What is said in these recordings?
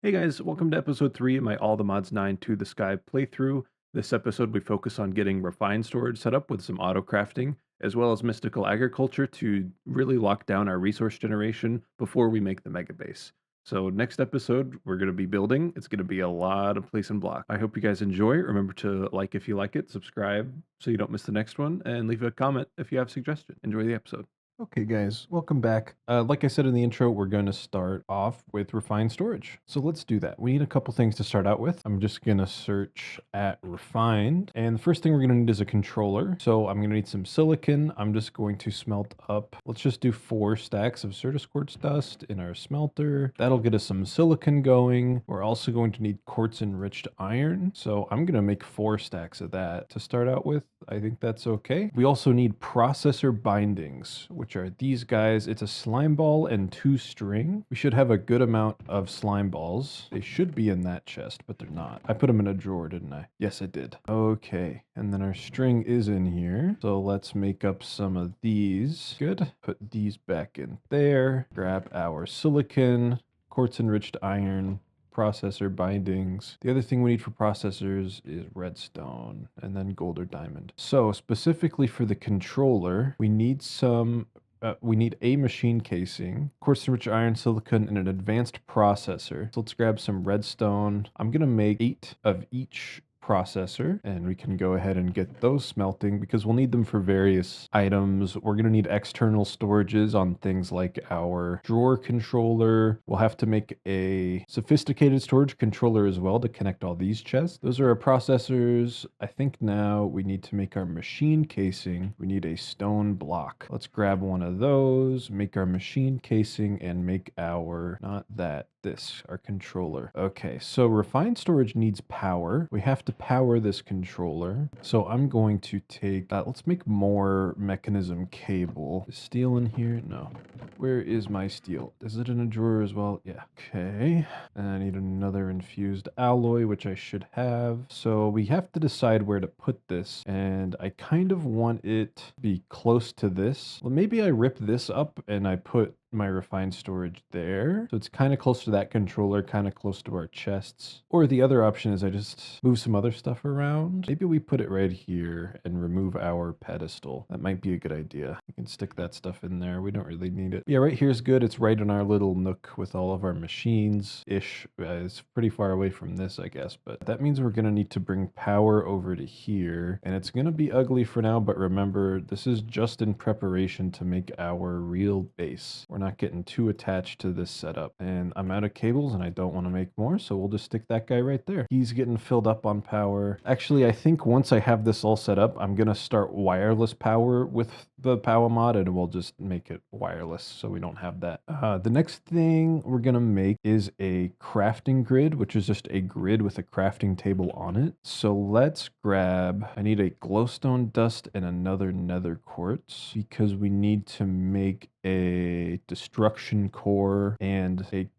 Hey guys, welcome to episode 3 of my All the Mods 9 to the Sky playthrough. This episode, we focus on getting refined storage set up with some auto crafting, as well as mystical agriculture to really lock down our resource generation before we make the mega base. So, next episode, we're going to be building. It's going to be a lot of place and block. I hope you guys enjoy. Remember to like if you like it, subscribe so you don't miss the next one, and leave a comment if you have a suggestion. Enjoy the episode. Okay, guys, welcome back. Like I said in the intro, we're going to start off with refined storage. So let's do that. We need a couple things to start out with. I'm just going to search at refined. And the first thing we're going to need is a controller. So I'm going to need some silicon. I'm just going to smelt up. Let's just do 4 stacks of Certus quartz dust in our smelter. That'll get us some silicon going. We're also going to need quartz enriched iron. So I'm going to make 4 stacks of that to start out with. I think that's okay. We also need processor bindings, which are these guys. It's a slime ball and 2 string. We should have a good amount of slime balls. They should be in that chest, but they're not. I put them in a drawer, didn't I? Yes, I did. Okay, and then our string is in here. So let's make up some of these. Good. Put these back in there. Grab our silicon, quartz enriched iron, processor bindings. The other thing we need for processors is redstone and then gold or diamond. So specifically for the controller, we need a machine casing, quartz enriched iron, silicon, and an advanced processor. So let's grab some redstone. I'm gonna make 8 of each processor, and we can go ahead and get those smelting because we'll need them for various items. We're going to need external storages on things like our drawer controller. We'll have to make a sophisticated storage controller as well to connect all these chests. Those are our processors. I think now we need to make our machine casing. We need a stone block. Let's grab one of those, make our machine casing, and make our controller. Okay, so refined storage needs power. We have to power this controller. So I'm going to take that. Let's make more mechanism cable. Is steel in here? No. Where is my steel? Is it in a drawer as well? Yeah. Okay. And I need another infused alloy, which I should have. So we have to decide where to put this. And I kind of want it to be close to this. Well, maybe I rip this up and I put my refined storage there. So it's kind of close to that controller, kind of close to our chests. Or the other option is I just move some other stuff around. Maybe we put it right here and remove our pedestal. That might be a good idea. We can stick that stuff in there. We don't really need it. Yeah, right here's good. It's right in our little nook with all of our machines-ish. It's pretty far away from this, I guess. But that means we're going to need to bring power over to here. And it's going to be ugly for now, but remember, this is just in preparation to make our real base. We're not getting too attached to this setup. And I'm out of cables and I don't want to make more, so we'll just stick that guy right there. He's getting filled up on power. Actually, I think once I have this all set up, I'm going to start wireless power with the power mod and we'll just make it wireless so we don't have that. The next thing we're going to make is a crafting grid, which is just a grid with a crafting table on it. So let's grab, I need a glowstone dust and another nether quartz because we need to make a destruction core and a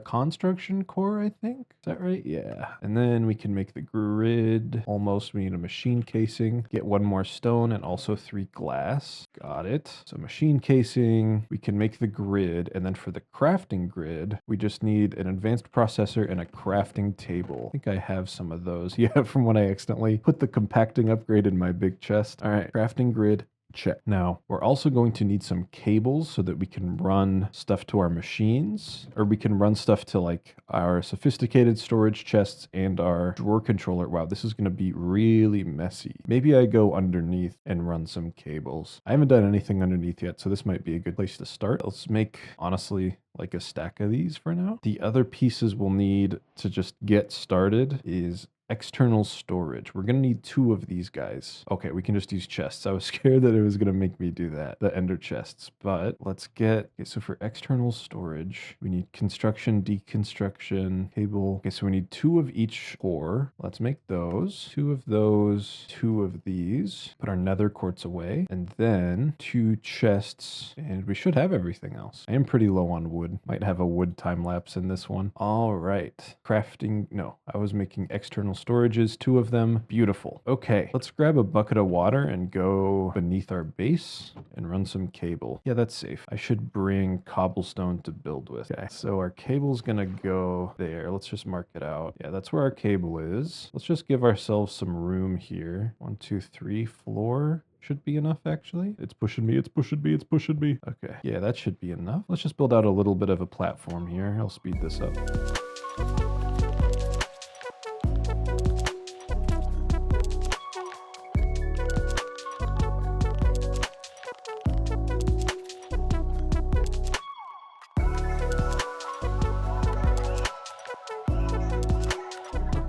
construction core, I think. Is that right? Yeah. And then we can make the grid. Almost, we need a machine casing. Get 1 more stone and also 3 glass. Got it. So machine casing, we can make the grid. And then for the crafting grid, we just need an advanced processor and a crafting table. I think I have some of those. Yeah, from when I accidentally put the compacting upgrade in my big chest. All right, crafting grid. Check. Now, we're also going to need some cables so that we can run stuff to our machines, or we can run stuff to like our sophisticated storage chests and our drawer controller. Wow, this is going to be really messy. Maybe I go underneath and run some cables. I haven't done anything underneath yet, so this might be a good place to start. Let's make, honestly, like a stack of these for now. The other pieces we'll need to just get started is external storage. We're going to need 2 of these guys. Okay, we can just use chests. I was scared that it was going to make me do that, the ender chests. But let's get, okay, so for external storage, we need construction, deconstruction, cable. Okay, so we need 2 of each core. Let's make those. 2 of those, 2 of these. Put our nether quartz away. And then 2 chests, and we should have everything else. I am pretty low on wood. Might have a wood time lapse in this one. All right. Crafting, no, I was making external storages, 2 of them. Beautiful. Okay, let's grab a bucket of water and go beneath our base and run some cable. Yeah, that's safe. I should bring cobblestone to build with. Okay, so our cable's gonna go there. Let's just mark it out. Yeah, that's where our cable is. Let's just give ourselves some room here. 1, 2, 3, floor. Should be enough, actually. It's pushing me, it's pushing me, it's pushing me. Okay, yeah, that should be enough. Let's just build out a little bit of a platform here. I'll speed this up.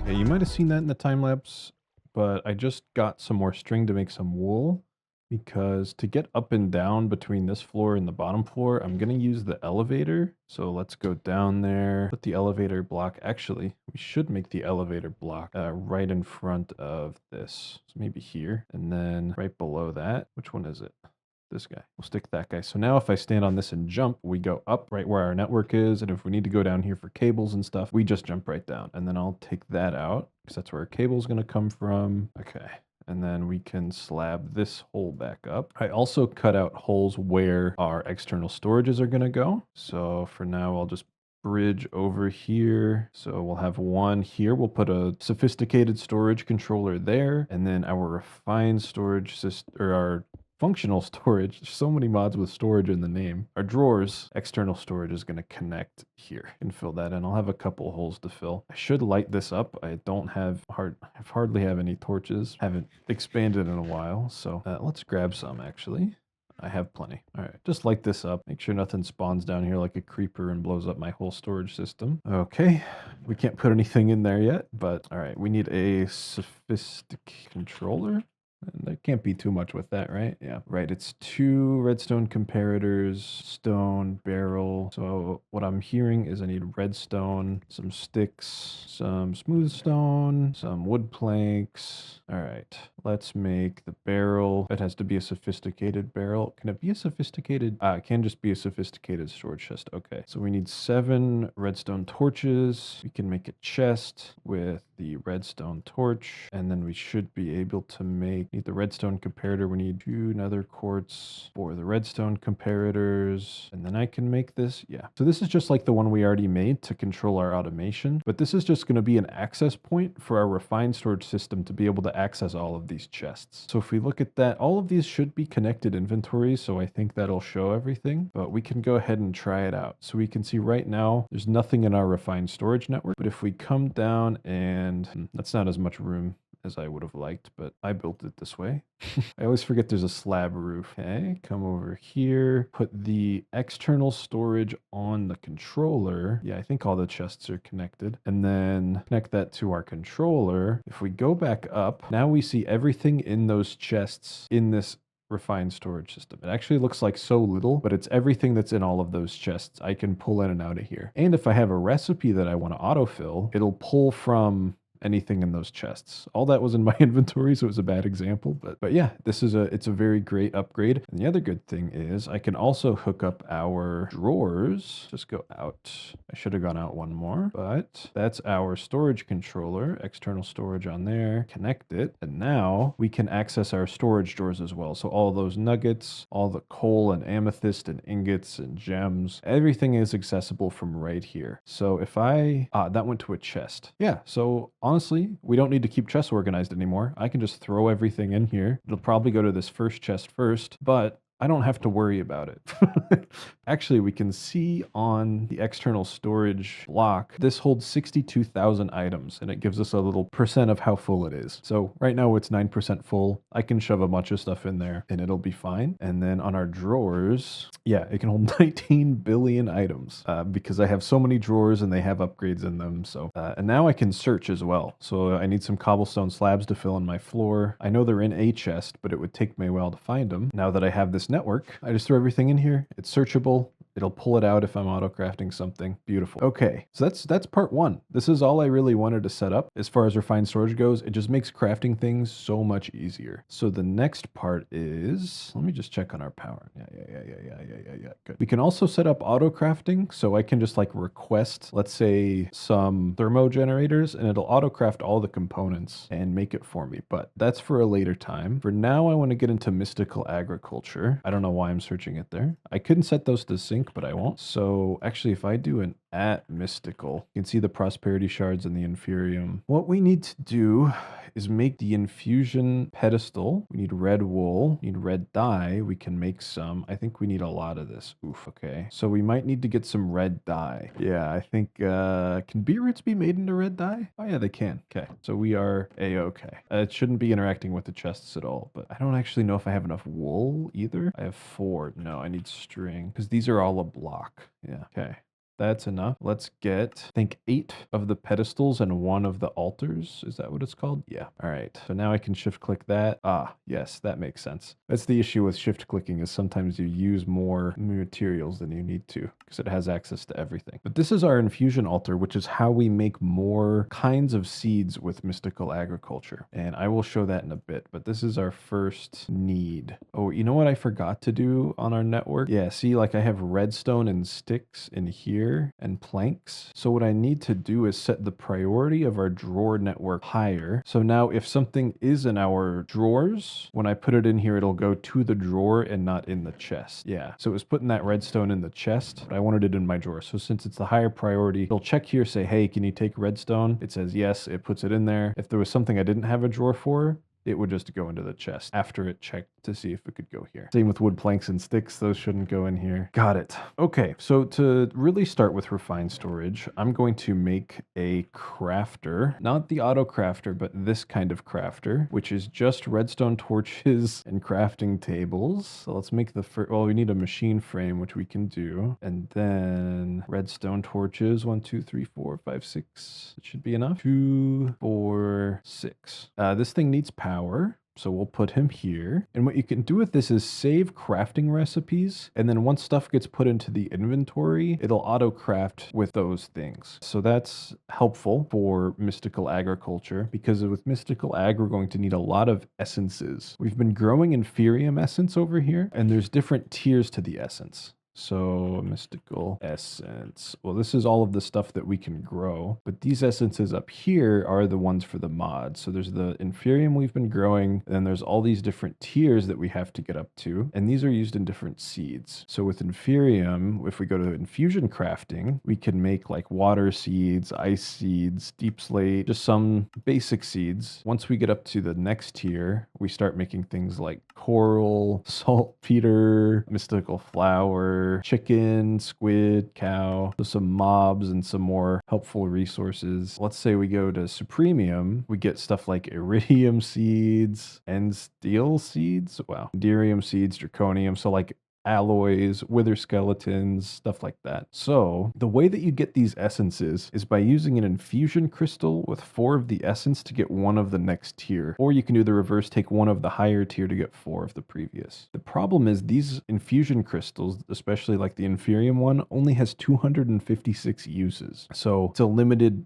Okay, you might have seen that in the time lapse, but I just got some more string to make some wool. Because to get up and down between this floor and the bottom floor, I'm going to use the elevator. So let's go down there, put the elevator block. Actually, we should make the elevator block right in front of this. So maybe here, and then right below that. Which one is it? This guy. We'll stick that guy. So now if I stand on this and jump, we go up right where our network is. And if we need to go down here for cables and stuff, we just jump right down. And then I'll take that out because that's where our cable is going to come from. Okay. And then we can slab this hole back up. I also cut out holes where our external storages are going to go. So for now, I'll just bridge over here. So we'll have one here. We'll put a sophisticated storage controller there. And then our refined storage system, or our functional storage. There's so many mods with storage in the name. Our drawers, external storage is going to connect here and fill that in. I'll have a couple holes to fill. I should light this up. I don't have hardly have any torches. Haven't expanded in a while. So let's grab some actually. I have plenty. All right, just light this up. Make sure nothing spawns down here like a creeper and blows up my whole storage system. Okay, we can't put anything in there yet, but all right, we need a sophisticated controller. And there can't be too much with that, right? Yeah, right. It's 2 redstone comparators, stone, barrel. So what I'm hearing is I need redstone, some sticks, some smooth stone, some wood planks. All right, let's make the barrel. It has to be a sophisticated barrel. Can it be a sophisticated? It can just be a sophisticated storage chest. Okay, so we need 7 redstone torches. We can make a chest with the redstone torch, and then we should be able to need the redstone comparator. We need 2 nether quartz for the redstone comparators, and then I can make this. Yeah, so this is just like the one we already made to control our automation, but this is just going to be an access point for our refined storage system to be able to access all of these chests. So if we look at that, all of these should be connected inventories, so I think that'll show everything, but we can go ahead and try it out. So we can see right now there's nothing in our refined storage network, but if we come down, and that's not as much room as I would have liked, but I built it this way. I always forget there's a slab roof. Okay, come over here, put the external storage on the controller. Yeah, I think all the chests are connected. And then connect that to our controller. If we go back up, now we see everything in those chests in this refined storage system. It actually looks like so little, but it's everything that's in all of those chests. I can pull in and out of here. And if I have a recipe that I want to autofill, it'll pull from anything in those chests. All that was in my inventory, so it was a bad example, but yeah, it's a very great upgrade. And the other good thing is I can also hook up our drawers. Just go out. I should have gone out one more, but that's our storage controller, external storage on there, connect it, and now we can access our storage drawers as well. So all those nuggets, all the coal and amethyst and ingots and gems, everything is accessible from right here. So if that went to a chest. Yeah, so honestly, we don't need to keep chests organized anymore. I can just throw everything in here. It'll probably go to this first chest first, but I don't have to worry about it. Actually, we can see on the external storage block, this holds 62,000 items, and it gives us a little percent of how full it is. So right now it's 9% full. I can shove a bunch of stuff in there and it'll be fine. And then on our drawers, yeah, it can hold 19 billion items because I have so many drawers and they have upgrades in them. So, and now I can search as well. So I need some cobblestone slabs to fill in my floor. I know they're in a chest, but it would take me a while to find them. Now that I have this network, I just throw everything in here. It's searchable. It'll pull it out if I'm auto crafting something. Beautiful. Okay, so that's part one. This is all I really wanted to set up. As far as refined storage goes, it just makes crafting things so much easier. So the next part is, let me just check on our power. Yeah. Good. We can also set up auto crafting. So I can just like request, let's say some thermo generators, and it'll auto craft all the components and make it for me. But that's for a later time. For now, I want to get into mystical agriculture. I don't know why I'm searching it there. I couldn't set those to sync, but I won't. So actually, if I do an at mystical, you can see the prosperity shards and the inferium. What we need to do is make the infusion pedestal. We need red wool, we need red dye. We can make some. I think we need a lot of this. Oof, okay. So we might need to get some red dye. Yeah, I think, can beetroots be made into red dye? Oh yeah, they can. Okay, so we are a-okay. It shouldn't be interacting with the chests at all, but I don't actually know if I have enough wool either. I have 4. No, I need string, because these are all a block. Yeah, okay. That's enough. Let's get, I think, 8 of the pedestals and 1 of the altars. Is that what it's called? Yeah. All right. So now I can shift click that. Ah, yes, that makes sense. That's the issue with shift clicking, is sometimes you use more materials than you need to because it has access to everything. But this is our infusion altar, which is how we make more kinds of seeds with mystical agriculture. And I will show that in a bit, but this is our first need. Oh, you know what I forgot to do on our network? Yeah, see, like I have redstone and sticks in here and planks. So what I need to do is set the priority of our drawer network higher. So now if something is in our drawers, when I put it in here, it'll go to the drawer and not in the chest. Yeah, so it was putting that redstone in the chest, but I wanted it in my drawer. So since it's the higher priority, it'll check here, say, hey, can you take redstone? It says yes, it puts it in there. If there was something I didn't have a drawer for, it would just go into the chest after it checked to see if it could go here. Same with wood planks and sticks. Those shouldn't go in here. Got it. Okay, so to really start with refined storage, I'm going to make a crafter, not the auto crafter, but this kind of crafter, which is just redstone torches and crafting tables. So let's make the first, well, we need a machine frame, which we can do. And then redstone torches, 1, 2, 3, 4, 5, 6. It should be enough. 2, 4, 6. This thing needs power. So we'll put him here. And what you can do with this is save crafting recipes. And then once stuff gets put into the inventory, it'll auto craft with those things. So that's helpful for mystical agriculture, because with mystical ag, we're going to need a lot of essences. We've been growing inferium essence over here, and there's different tiers to the essence. So mystical essence. Well, this is all of the stuff that we can grow, but these essences up here are the ones for the mods. So there's the inferium we've been growing, and then there's all these different tiers that we have to get up to, and these are used in different seeds. So with inferium, if we go to infusion crafting, we can make like water seeds, ice seeds, deep slate, just some basic seeds. Once we get up to the next tier, we start making things like coral, saltpeter, mystical flower, chicken, squid, cow, so some mobs and some more helpful resources. Let's say we go to supremium, we get stuff like iridium seeds and steel seeds. Wow. Derium seeds, draconium. So like alloys, wither skeletons, stuff like that. So the way that you get these essences is by using an infusion crystal with 4 of the essence to get 1 of the next tier, or you can do the reverse, take 1 of the higher tier to get 4 of the previous. The problem is these infusion crystals, especially like the inferium one, only has 256 uses. So it's a limited,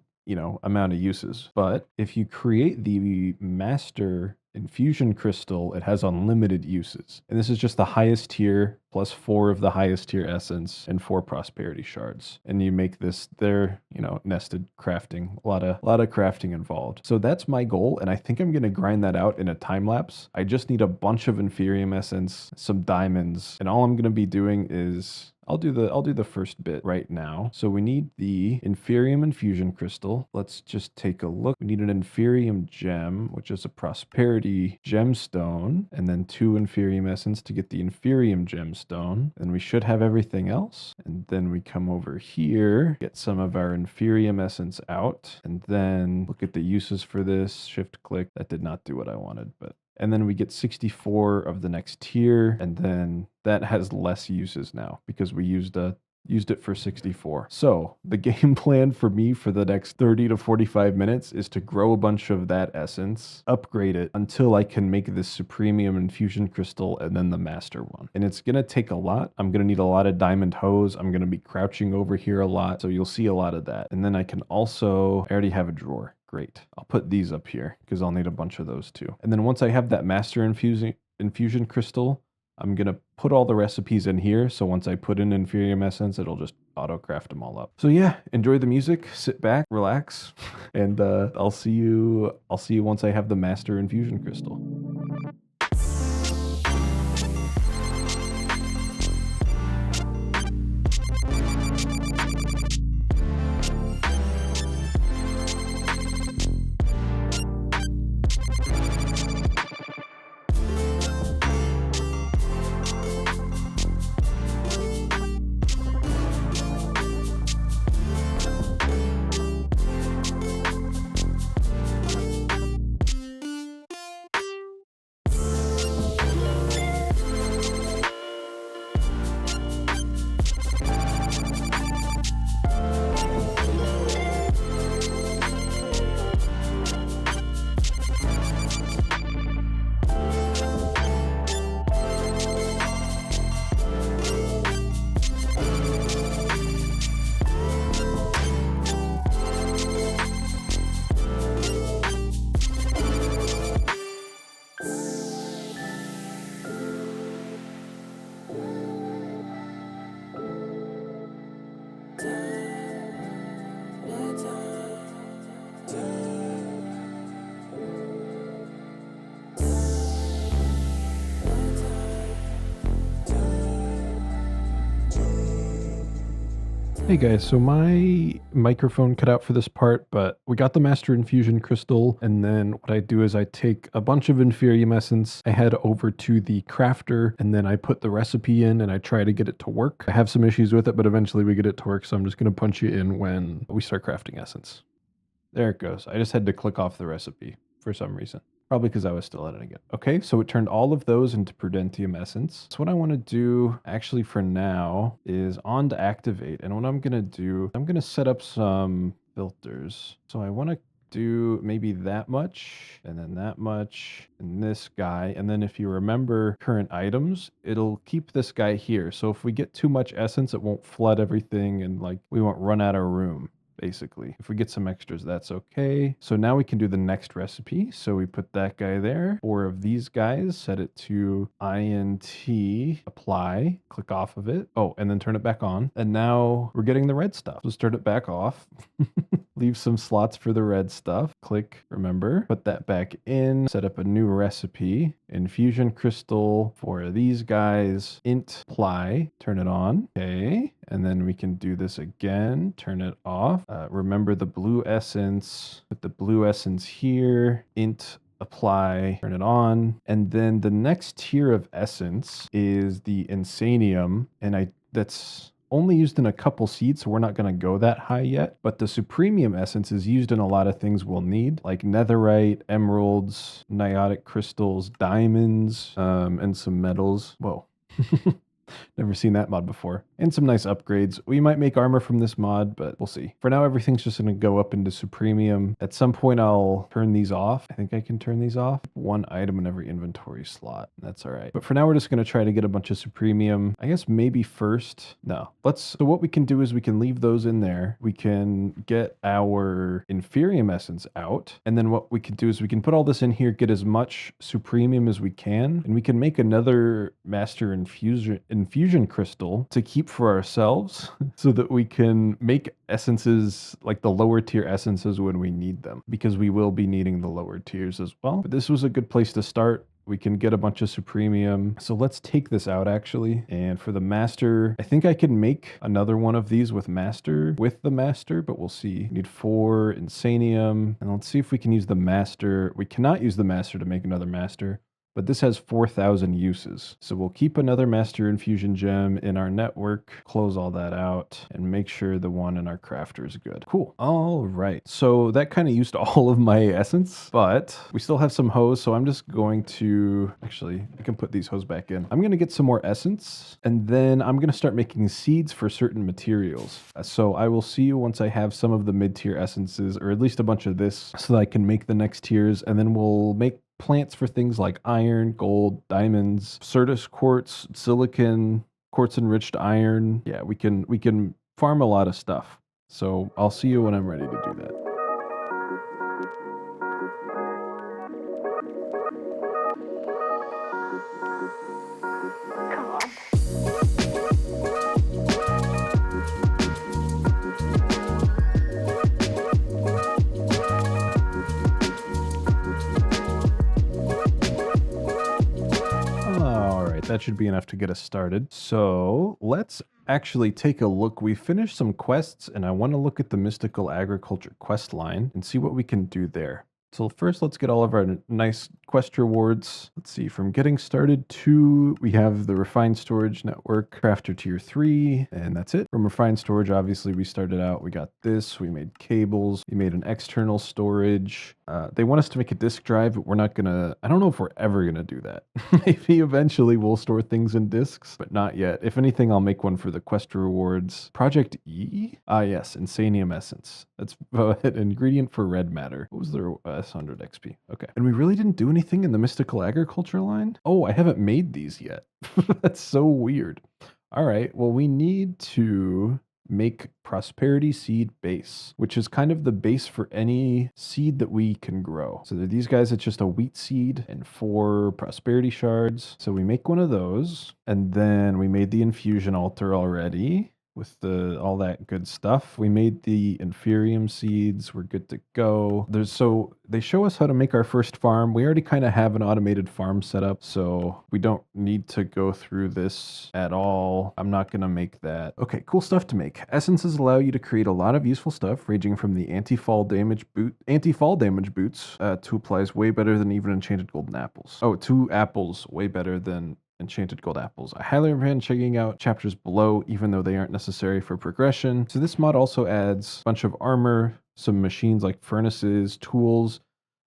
amount of uses. But if you create the master infusion crystal, it has unlimited uses. And this is just the highest tier plus 4 of the highest tier essence and 4 prosperity shards. And you make this there, nested crafting, a lot of crafting involved. So that's my goal. And I think I'm going to grind that out in a time lapse. I just need a bunch of inferium essence, some diamonds, and all I'm going to be doing is I'll do the first bit right now. So we need the inferium infusion crystal. Let's just take a look. We need an inferium gem, which is a prosperity gemstone, and then 2 inferium essence to get the inferium gemstone. And we should have everything else. And then we come over here, get some of our inferium essence out, and then look at the uses for this. Shift click. That did not do what I wanted, but and then we get 64 of the next tier, and then that has less uses now because we used a Used it for 64. So the game plan for me for the next 30 to 45 minutes is to grow a bunch of that essence, upgrade it until I can make this Supremium Infusion Crystal and then the master one. And it's going to take a lot. I'm going to need a lot of diamond hose. I'm going to be crouching over here a lot. So you'll see a lot of that. And then I can also, I already have a drawer. Great. I'll put these up here because I'll need a bunch of those too. And then once I have that master infusion crystal, I'm going to put all the recipes in here. So once I put in Inferium Essence, it'll just auto craft them all up. So yeah, enjoy the music, sit back, relax, and I'll see you once I have the master infusion crystal. Hey guys, so my microphone cut out for this part, but we got the Master Infusion Crystal, and then what I do is I take a bunch of Inferium Essence, I head over to the crafter, and then I put the recipe in and I try to get it to work. I have some issues with it, but eventually we get it to work, so I'm just going to punch you in when we start crafting Essence. There it goes. I just had to click off the recipe for some reason. Probably because I was still editing it. Okay, so it turned all of those into Prudentium Essence. So what I want to do actually for now is on to activate. And what I'm going to do, I'm going to set up some filters. So I want to do maybe that much and then that much and this guy. And then if you remember current items, it'll keep this guy here. So if we get too much essence, it won't flood everything and like we won't run out of room. Basically, if we get some extras, that's okay. So now we can do the next recipe. So we put that guy there. 4 of these guys, set it to INT, apply, click off of it. Oh, and then turn it back on. And now we're getting the red stuff. So start it back off. Leave some slots for the red stuff. Click, remember, put that back in, set up a new recipe, infusion crystal for these guys, int apply, turn it on. Okay. And then we can do this again, turn it off. Remember the blue essence, put the blue essence here, int apply, turn it on. And then the next tier of essence is the Insanium. And that's only used in a couple seeds, so we're not going to go that high yet. But the Supremium Essence is used in a lot of things we'll need, like netherite, emeralds, niotic crystals, diamonds, and some metals. Whoa. Never seen that mod before. And some nice upgrades. We might make armor from this mod, but we'll see. For now, everything's just going to go up into Supremium. At some point, I'll turn these off. I think I can turn these off. 1 item in every inventory slot. That's all right. But for now, we're just going to try to get a bunch of Supremium. I guess maybe first. No. So what we can do is we can leave those in there. We can get our Inferium Essence out. And then what we can do is we can put all this in here, get as much Supremium as we can. And we can make another Master Infusion Crystal to keep for ourselves so that we can make essences, like the lower tier essences, when we need them, because we will be needing the lower tiers as well. But this was a good place to start. We can get a bunch of Supremium. So let's take this out actually. And for the master, I think I can make another one of these with the master, but we'll see. We need 4 Insanium. And let's see if we can use the master. We cannot use the master to make another master. but this has 4,000 uses. So we'll keep another Master Infusion Gem in our network, close all that out, and make sure the one in our crafter is good. Cool. All right. So that kind of used all of my essence, but we still have some hose. So I'm just going to, actually, I can put these hose back in. I'm going to get some more essence, and then I'm going to start making seeds for certain materials. So I will see you once I have some of the mid-tier essences, or at least a bunch of this, so that I can make the next tiers, and then we'll make plants for things like iron, gold, diamonds, Certus quartz, silicon, quartz enriched iron. Yeah, we can farm a lot of stuff. So I'll see you when I'm ready to do that. Come on. All right, that should be enough to get us started. So let's actually take a look. We finished some quests, and I want to look at the Mystical Agriculture quest line and see what we can do there. So first, let's get all of our nice quest rewards. Let's see, from getting started to, we have the Refined Storage Network, Crafter Tier 3, and that's it. From Refined Storage, obviously, we started out, we got this, we made cables, we made an external storage. They want us to make a disk drive, but we're not gonna, I don't know if we're ever gonna do that. Maybe eventually we'll store things in disks, but not yet. If anything, I'll make one for the quest rewards. Project E? Ah, yes, Insanium Essence. That's an ingredient for red matter. What was their 100 XP? Okay. And we really didn't do anything in the Mystical Agriculture line? Oh, I haven't made these yet. That's so weird. All right, well, we need to make Prosperity Seed Base, which is kind of the base for any seed that we can grow. So these guys, it's just a wheat seed and 4 prosperity shards. So we make one of those, and then we made the infusion altar already with all that good stuff. We made the inferium seeds. We're good to go. So they show us how to make our first farm. We already kind of have an automated farm set up, so we don't need to go through this at all. I'm not going to make that. Okay, cool stuff to make. Essences allow you to create a lot of useful stuff, ranging from the anti-fall damage boots. 2 applies way better than even enchanted golden apples. Oh, 2 apples way better than enchanted gold apples. I highly recommend checking out chapters below, even though they aren't necessary for progression. So this mod also adds a bunch of armor, some machines like furnaces, tools,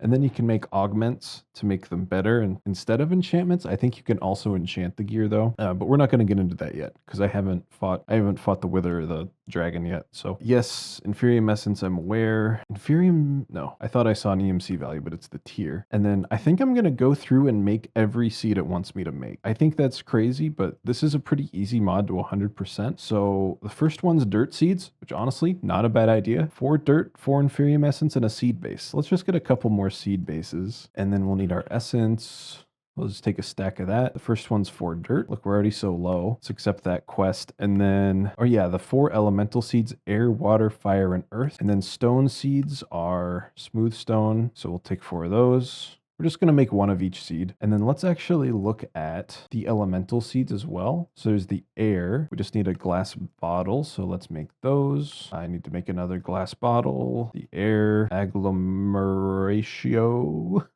and then you can make augments to make them better. And instead of enchantments, I think you can also enchant the gear though. But we're not going to get into that yet because I haven't fought the Wither or the dragon yet. So yes, Inferium Essence, I'm aware. Inferium, no, I thought I saw an EMC value, but it's the tier. And then I think I'm going to go through and make every seed it wants me to make. I think that's crazy, but this is a pretty easy mod to 100%. So the first one's dirt seeds, which honestly, not a bad idea. 4 dirt, 4 Inferium Essence, and a seed base. Let's just get a couple more seed bases, and then we'll need our essence. We'll just take a stack of that. The first one's 4 dirt. Look, we're already so low. Let's accept that quest. And then, oh yeah, the 4 elemental seeds, air, water, fire, and earth. And then stone seeds are smooth stone. So we'll take 4 of those. We're just going to make 1 of each seed. And then let's actually look at the elemental seeds as well. So there's the air. We just need a glass bottle. So let's make those. I need to make another glass bottle. The air agglomeratio.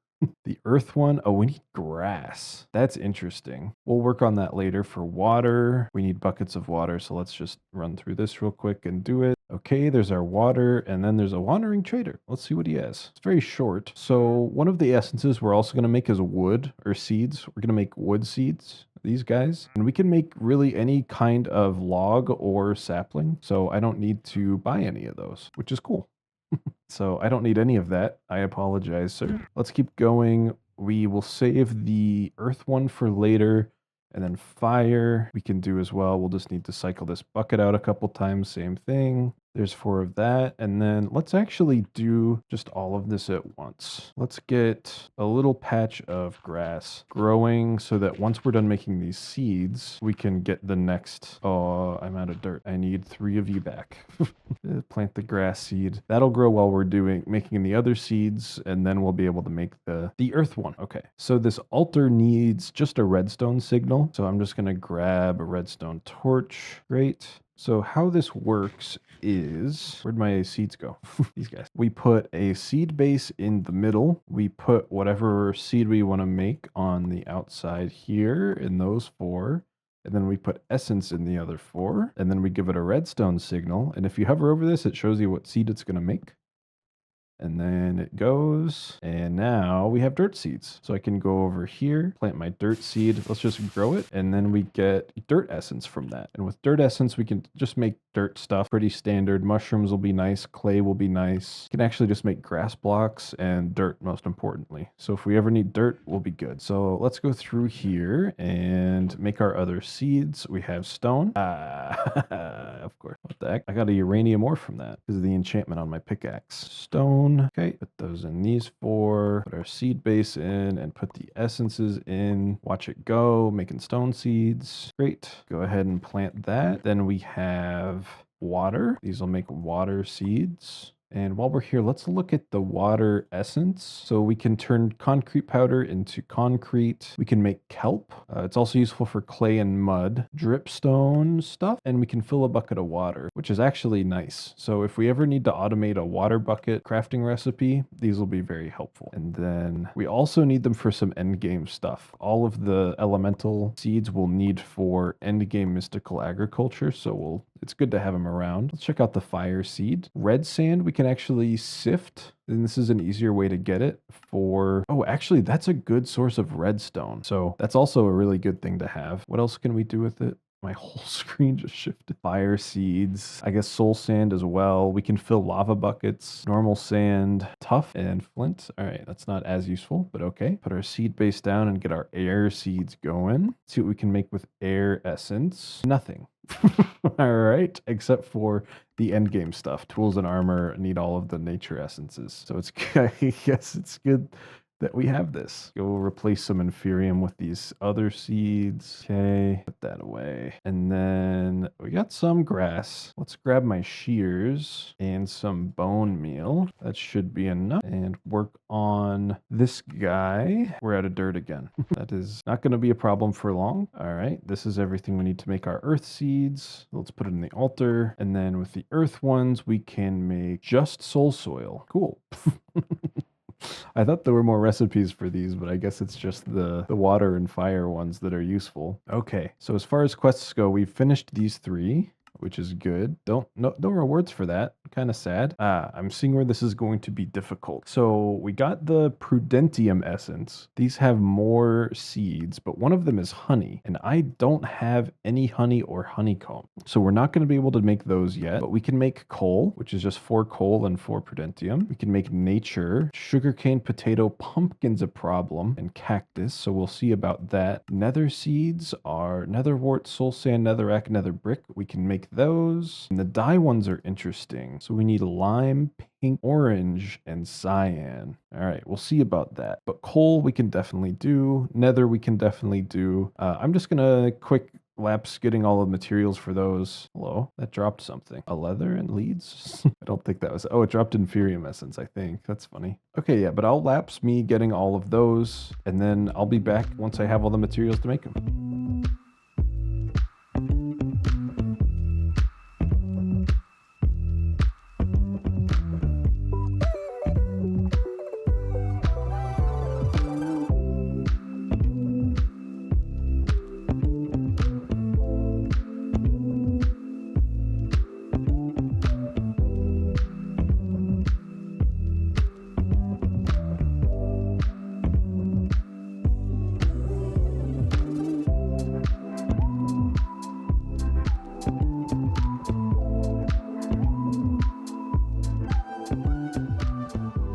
The earth one. Oh, we need grass. That's interesting. We'll work on that later. For water, we need buckets of water. So let's just run through this real quick and do it. Okay, there's our water, and then there's a wandering trader. Let's see what he has. It's very short. So one of the essences we're also going to make is wood or seeds. We're going to make wood seeds, these guys. And we can make really any kind of log or sapling. So I don't need to buy any of those, which is cool. So I don't need any of that. I apologize, sir. Let's keep going. We will save the earth one for later. And then fire we can do as well. We'll just need to cycle this bucket out a couple times. Same thing. There's 4 of that. And then let's actually do just all of this at once. Let's get a little patch of grass growing so that once we're done making these seeds, we can get the next. Oh, I'm out of dirt. I need 3 of you back. Plant the grass seed. That'll grow while we're making the other seeds, and then we'll be able to make the earth one. Okay. So this altar needs just a redstone signal. So I'm just going to grab a redstone torch. Great. So how this works is, where'd my seeds go? These guys. We put a seed base in the middle. We put whatever seed we want to make on the outside here in those 4. And then we put essence in the other 4. And then we give it a redstone signal. And if you hover over this, it shows you what seed it's going to make. And then it goes, and now we have dirt seeds. So I can go over here, plant my dirt seed. Let's just grow it. And then we get dirt essence from that. And with dirt essence, we can just make dirt stuff, pretty standard. Mushrooms will be nice. Clay will be nice. You can actually just make grass blocks and dirt, most importantly. So if we ever need dirt, we'll be good. So let's go through here and make our other seeds. We have stone. Of course. What the heck? I got a uranium ore from that because of the enchantment on my pickaxe. Stone. Okay, put those in these 4, put our seed base in and put the essences in. Watch it go, making stone seeds. Great. Go ahead and plant that. Then we have water. These will make water seeds. And while we're here, let's look at the water essence. So we can turn concrete powder into concrete. We can make kelp. It's also useful for clay and mud, dripstone stuff, and we can fill a bucket of water, which is actually nice. So if we ever need to automate a water bucket crafting recipe, these will be very helpful. And then we also need them for some end game stuff. All of the elemental seeds we'll need for end game mystical agriculture. So it's good to have them around. Let's check out the fire seed. Red sand we can actually sift, and this is an easier way to get it for, oh, actually that's a good source of redstone. So that's also a really good thing to have. What else can we do with it? My whole screen just shifted. Fire seeds, I guess soul sand as well. We can fill lava buckets, normal sand, tough, and flint. All right, that's not as useful, but okay. Put our seed base down and get our air seeds going. See what we can make with air essence. Nothing. All right, except for the end game stuff. Tools and armor need all of the nature essences. So it's, I guess it's good that we have this. Go replace some inferium with these other seeds. Okay, put that away. And then we got some grass. Let's grab my shears and some bone meal. That should be enough. And work on this guy. We're out of dirt again. That is not going to be a problem for long. All right, this is everything we need to make our earth seeds. Let's put it in the altar. And then with the earth ones, we can make just soul soil. Cool. I thought there were more recipes for these, but I guess it's just the water and fire ones that are useful. Okay, so as far as quests go, we've finished these 3, which is good. No rewards for that. Kind of sad. I'm seeing where this is going to be difficult. So we got the Prudentium essence. These have more seeds, but one of them is honey, and I don't have any honey or honeycomb. So we're not going to be able to make those yet, but we can make coal, which is just 4 coal and 4 Prudentium. We can make nature, sugarcane, potato, pumpkin's a problem, and cactus. So we'll see about that. Nether seeds are netherwort, soul sand, netherrack, nether brick. We can make those. And the dye ones are interesting. So we need lime, pink, orange, and cyan. All right, we'll see about that. But coal we can definitely do. Nether we can definitely do. I'm just gonna quick lapse getting all the materials for those. Hello, that dropped something. A leather and leads? I don't think that was, oh, it dropped inferium essence, I think. That's funny. Okay, yeah, but I'll lapse me getting all of those, and then I'll be back once I have all the materials to make them.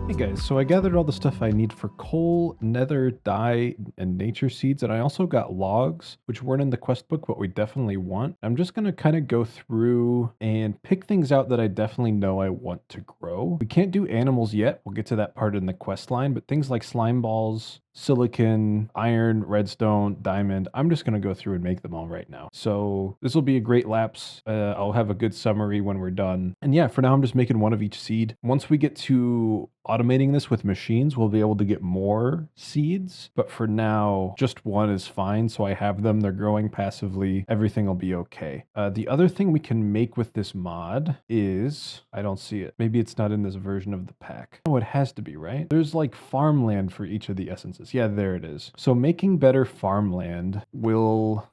Hey guys, so I gathered all the stuff I need for coal, nether, dye, and nature seeds, and I also got logs, which weren't in the quest book, but we definitely want. I'm just going to kind of go through and pick things out that I definitely know I want to grow. We can't do animals yet. We'll get to that part in the quest line, but things like slime balls, silicon, iron, redstone, diamond. I'm just going to go through and make them all right now. So this will be a great lapse. I'll have a good summary when we're done. And yeah, for now, I'm just making one of each seed. Once we get to automating this with machines, we'll be able to get more seeds. But for now, just one is fine. So I have them. They're growing passively. Everything will be okay. The other thing we can make with this mod is, I don't see it. Maybe it's not in this version of the pack. Oh, it has to be, right? There's like farmland for each of the essences. Yeah, there it is. So making better farmland will...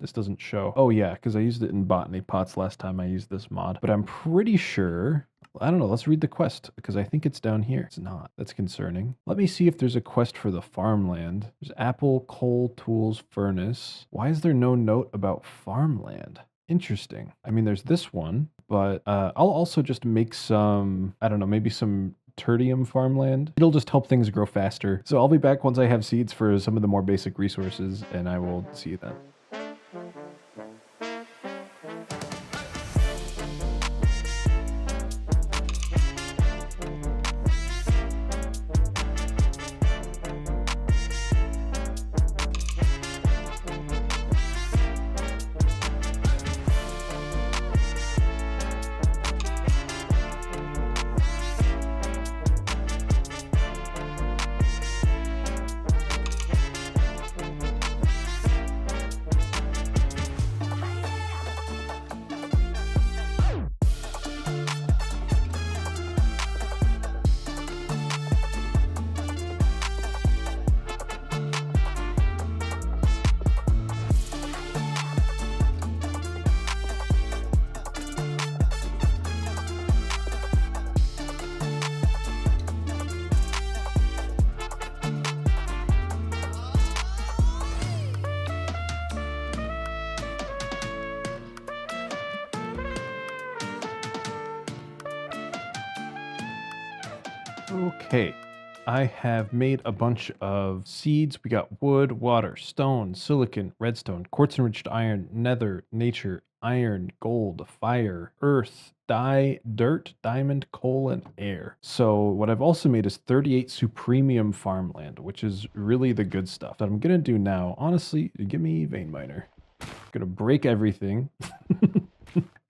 This doesn't show. Oh yeah, because I used it in botany pots last time I used this mod. But I'm pretty sure... I don't know. Let's read the quest because I think it's down here. It's not. That's concerning. Let me see if there's a quest for the farmland. There's apple, coal, tools, furnace. Why is there no note about farmland? Interesting. I mean, there's this one, but I'll also just make some, I don't know, maybe some tertium farmland. It'll just help things grow faster. So I'll be back once I have seeds for some of the more basic resources, and I will see you then. Okay, I have made a bunch of seeds. We got wood, water, stone, silicon, redstone, quartz enriched iron, nether, nature, iron, gold, fire, earth, dye, dirt, diamond, coal, and air. So what I've also made is 38 supremium farmland, which is really the good stuff. That I'm gonna do now, honestly, give me vein miner. I'm gonna break everything.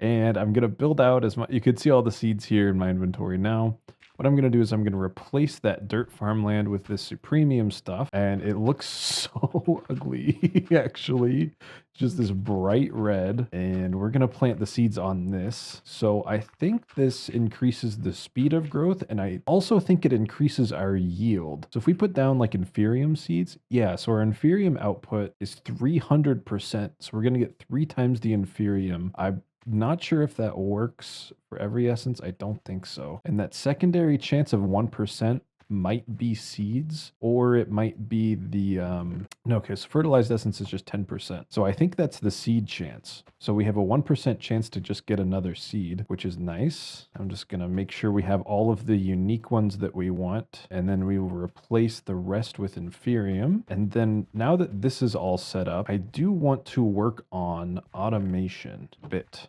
And I'm gonna build out as much. You can see all the seeds here in my inventory now. What I'm going to do is I'm going to replace that dirt farmland with this supremium stuff, and it looks so ugly, actually. Just this bright red, and we're going to plant the seeds on this. So I think this increases the speed of growth, and I also think it increases our yield. So if we put down like inferium seeds, yeah, so our inferium output is 300%. So we're going to get 3 times the inferium. I'm not sure if that works for every essence. I don't think so. And that secondary chance of 1% might be seeds, or it might be the no, okay, so fertilized essence is just 10%. So I think that's the seed chance. So we have a 1% chance to just get another seed, which is nice. I'm just gonna make sure we have all of the unique ones that we want, and then we will replace the rest with inferium. And then now that this is all set up, I do want to work on automation a bit.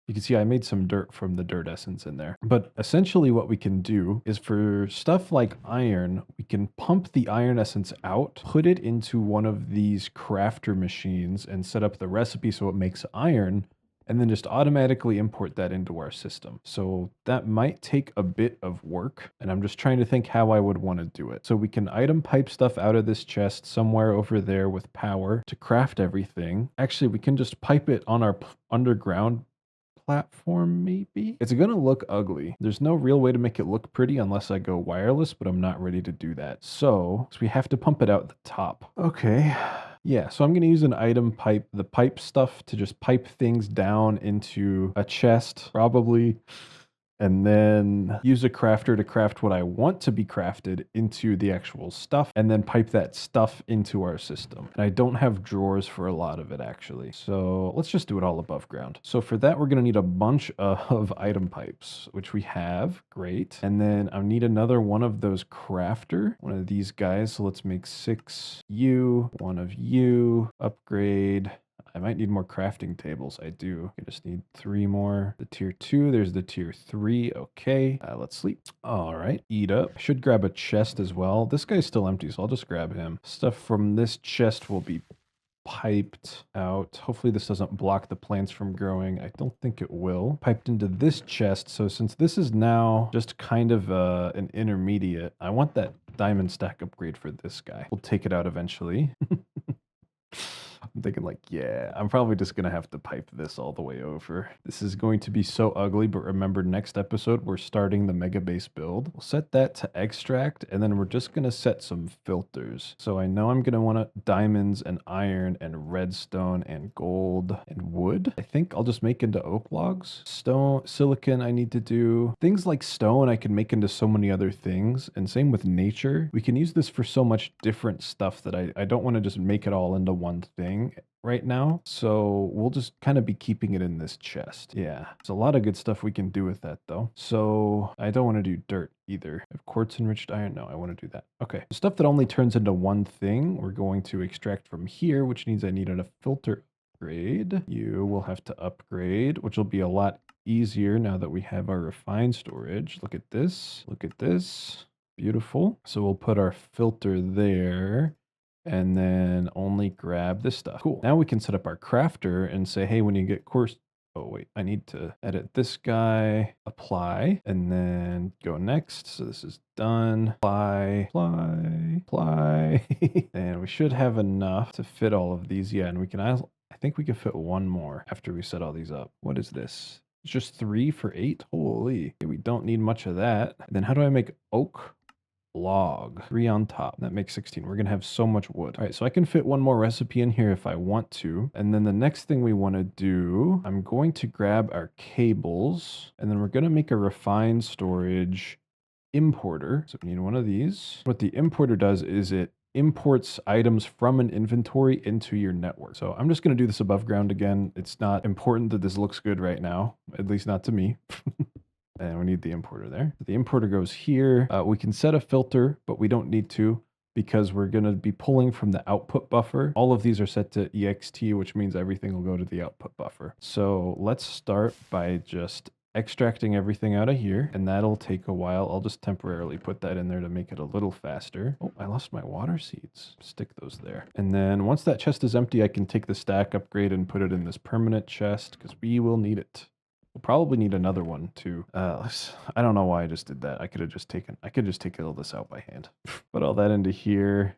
You can see I made some dirt from the dirt essence in there. But essentially what we can do is for stuff like iron, we can pump the iron essence out, put it into one of these crafter machines and set up the recipe so it makes iron, and then just automatically import that into our system. So that might take a bit of work, and I'm just trying to think how I would want to do it. So we can item pipe stuff out of this chest somewhere over there with power to craft everything. Actually, we can just pipe it on our underground platform, maybe. It's gonna look ugly. There's no real way to make it look pretty unless I go wireless, but I'm not ready to do that. So we have to pump it out the top. Okay. Yeah, so I'm going to use an item pipe, the pipe stuff, to just pipe things down into a chest, probably, and then use a crafter to craft what I want to be crafted into the actual stuff, and then pipe that stuff into our system. And I don't have drawers for a lot of it, actually. So let's just do it all above ground. So for that, we're going to need a bunch of item pipes, which we have. Great. And then I need another one of those crafter, one of these guys. So let's make 6 you, one of you, upgrade. I might need more crafting tables. I do. I just need 3 more. The tier 2, there's the tier 3. Okay, let's sleep. All right, eat up. I should grab a chest as well. This guy's still empty, so I'll just grab him. Stuff from this chest will be piped out. Hopefully this doesn't block the plants from growing. I don't think it will. Piped into this chest. So since this is now just kind of an intermediate, I want that diamond stack upgrade for this guy. We'll take it out eventually. I'm thinking like, yeah, I'm probably just going to have to pipe this all the way over. This is going to be so ugly, but remember next episode, we're starting the mega base build. We'll set that to extract, and then we're just going to set some filters. So I know I'm going to want diamonds and iron and redstone and gold and wood. I think I'll just make into oak logs. Stone, silicon I need to do. Things like stone I can make into so many other things. And same with nature. We can use this for so much different stuff that I don't want to just make it all into one thing right now. So we'll just kind of be keeping it in this chest. Yeah, there's a lot of good stuff we can do with that though. So I don't want to do dirt either. I have quartz enriched iron. No, I want to do that. Okay. Stuff that only turns into one thing, we're going to extract from here, which means I needed a filter upgrade. You will have to upgrade, which will be a lot easier now that we have our refined storage. Look at this. Look at this. Beautiful. So we'll put our filter there. And then only grab this stuff. Cool. Now we can set up our crafter and say, hey, when you get course, oh wait, I need to edit this guy, apply, and then go next. So this is done. Apply, apply. And we should have enough to fit all of these. Yeah, and we can, I think we can fit one more after we set all these up. What is this? It's just 3 for 8? Holy, okay, we don't need much of that. And then how do I make oak? Log 3 on top. That makes 16. We're gonna have so much wood. All right, so I can fit one more recipe in here if I want to. And then the next thing we want to do, I'm going to grab our cables, and then we're gonna make a refined storage importer. So we need one of these. What the importer does is it imports items from an inventory into your network. So I'm just going to do this above ground again. It's not important that this looks good right now, at least not to me. And we need the importer there. The importer goes here. We can set a filter, but we don't need to because we're going to be pulling from the output buffer. All of these are set to ext, which means everything will go to the output buffer. So let's start by just extracting everything out of here, and that'll take a while. I'll just temporarily put that in there to make it a little faster. Oh, I lost my water seeds. Stick those there. And then once that chest is empty, I can take the stack upgrade and put it in this permanent chest because we will need it. We'll probably need another one too. I don't know why I just did that. I could just take all this out by hand. Put all that into here.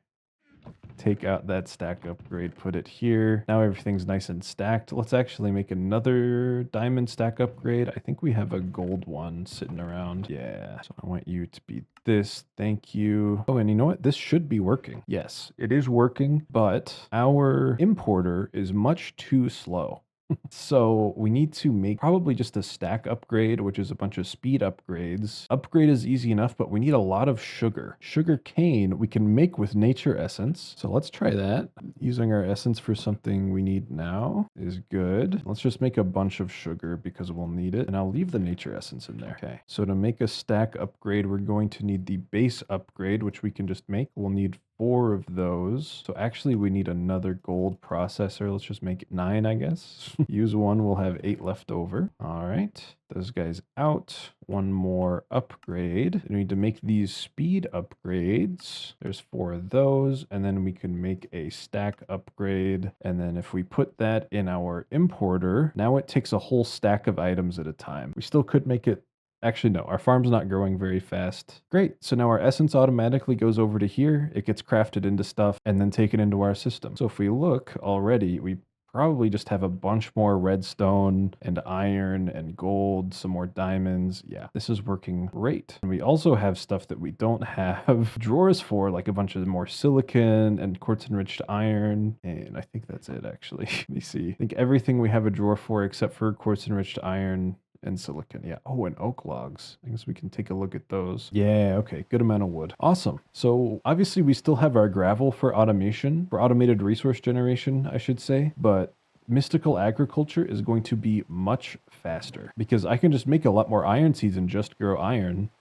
Take out that stack upgrade, put it here. Now everything's nice and stacked. Let's actually make another diamond stack upgrade. I think we have a gold one sitting around. Yeah, so I want you to be this. Thank you. Oh, and you know what? This should be working. Yes, it is working, but our importer is much too slow. So we need to make probably just a stack upgrade, which is a bunch of speed upgrades. Upgrade is easy enough, but we need a lot of sugar. Sugar cane we can make with nature essence. So let's try that. Using our essence for something we need now is good. Let's just make a bunch of sugar because we'll need it. And I'll leave the nature essence in there. Okay. So to make a stack upgrade, we're going to need the base upgrade, which we can just make. We'll need 4 of those. So actually we need another gold processor. Let's just make it 9, I guess. Use 1, we'll have 8 left over. All right, those guys out. One more upgrade. We need to make these speed upgrades. There's 4 of those, and then we can make a stack upgrade. And then if we put that in our importer, now it takes a whole stack of items at a time. We still could make it. Actually, no, our farm's not growing very fast. Great. So now our essence automatically goes over to here. It gets crafted into stuff and then taken into our system. So if we look already, we probably just have a bunch more redstone and iron and gold, some more diamonds. Yeah, this is working great. And we also have stuff that we don't have drawers for, like a bunch of more silicon and quartz enriched iron. And I think that's it, actually. Let me see. I think everything we have a drawer for except for quartz enriched iron and silicon. Yeah. Oh, and oak logs. I guess we can take a look at those. Yeah. Okay. Good amount of wood. Awesome. So obviously we still have our gravel for automation, for automated resource generation, I should say, but mystical agriculture is going to be much faster because I can just make a lot more iron seeds and just grow iron